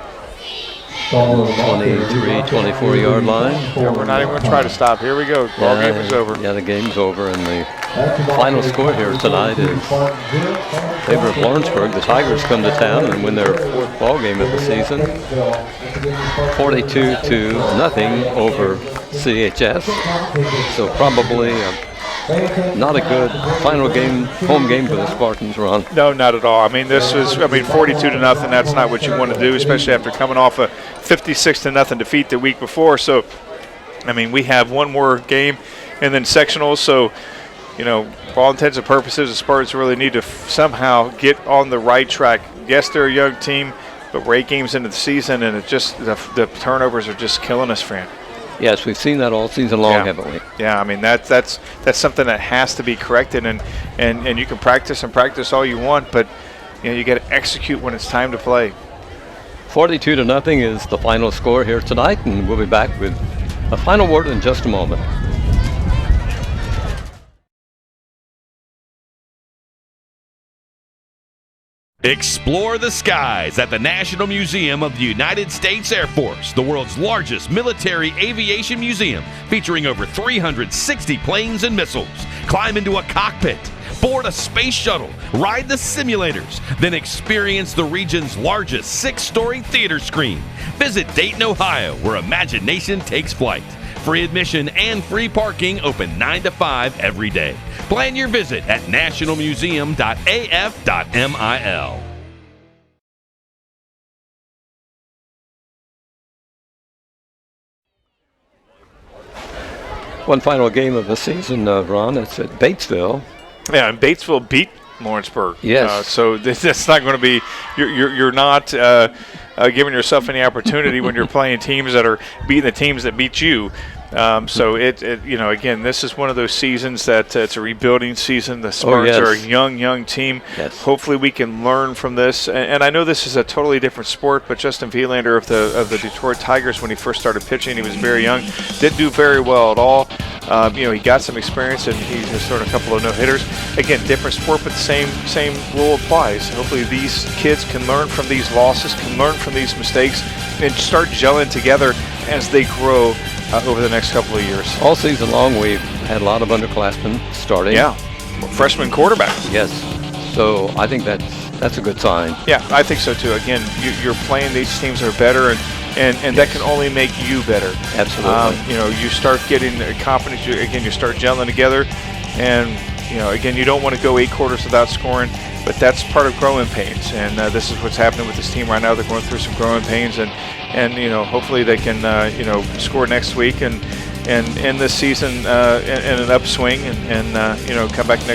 23, 24-yard line. Yeah, we're not even going to try to stop. Here we go. Ball game is over. Yeah, the game's over, and the final score here tonight is in favor of Lawrenceburg. The Tigers come to town and win their 4th ball game of the season, 42-0 over CHS. So probably not a good final game, home game for the Spartans, Ron. No, not at all. I mean, 42-0. That's not what you want to do, especially after coming off a 56-0 defeat the week before. So, I mean, we have one more game and then sectionals. So, for all intents and purposes, the Spartans really need to somehow get on the right track. Yes, they're a young team, but we're 8 games into the season, and it just the turnovers are just killing us, Fran. Yes, we've seen that all season long, haven't we? Yeah, I mean that's something that has to be corrected, and you can practice and practice all you want, but you got to execute when it's time to play. 42-0 is the final score here tonight, and we'll be back with a final word in just a moment. Explore the skies at the National Museum of the United States Air Force, the world's largest military aviation museum, featuring over 360 planes and missiles. Climb into a cockpit, board a space shuttle, ride the simulators, then experience the region's largest 6-story theater screen. Visit Dayton, Ohio, where imagination takes flight. Free admission and free parking, open 9 to 5 every day. Plan your visit at nationalmuseum.af.mil. One final game of the season, Ron. It's at Batesville. Yeah, and Batesville beat Lawrenceburg. Yes. So that's not going to be. You're not giving yourself any opportunity when you're playing teams that are beating the teams that beat you. So again, this is one of those seasons that it's a rebuilding season. The Spartans are a young team. Yes. Hopefully we can learn from this. And I know this is a totally different sport, but Justin Vielander of the Detroit Tigers, when he first started pitching, he was very young, didn't do very well at all. He got some experience, and he's just thrown a couple of no-hitters. Again, different sport, but the same rule applies. Hopefully these kids can learn from these losses, can learn from these mistakes, and start gelling together as they grow over the next couple of years. All season long, we've had a lot of underclassmen starting. Yeah, freshman quarterback. Yes. So I think that's a good sign. Yeah, I think so too. Again, you're playing these teams that are better, and that can only make you better. Absolutely. You start getting confidence. You start gelling together, and again, you don't want to go 8 quarters without scoring, but that's part of growing pains. And this is what's happening with this team right now. They're going through some growing pains, and hopefully they can score next week and end this season in an upswing, and come back next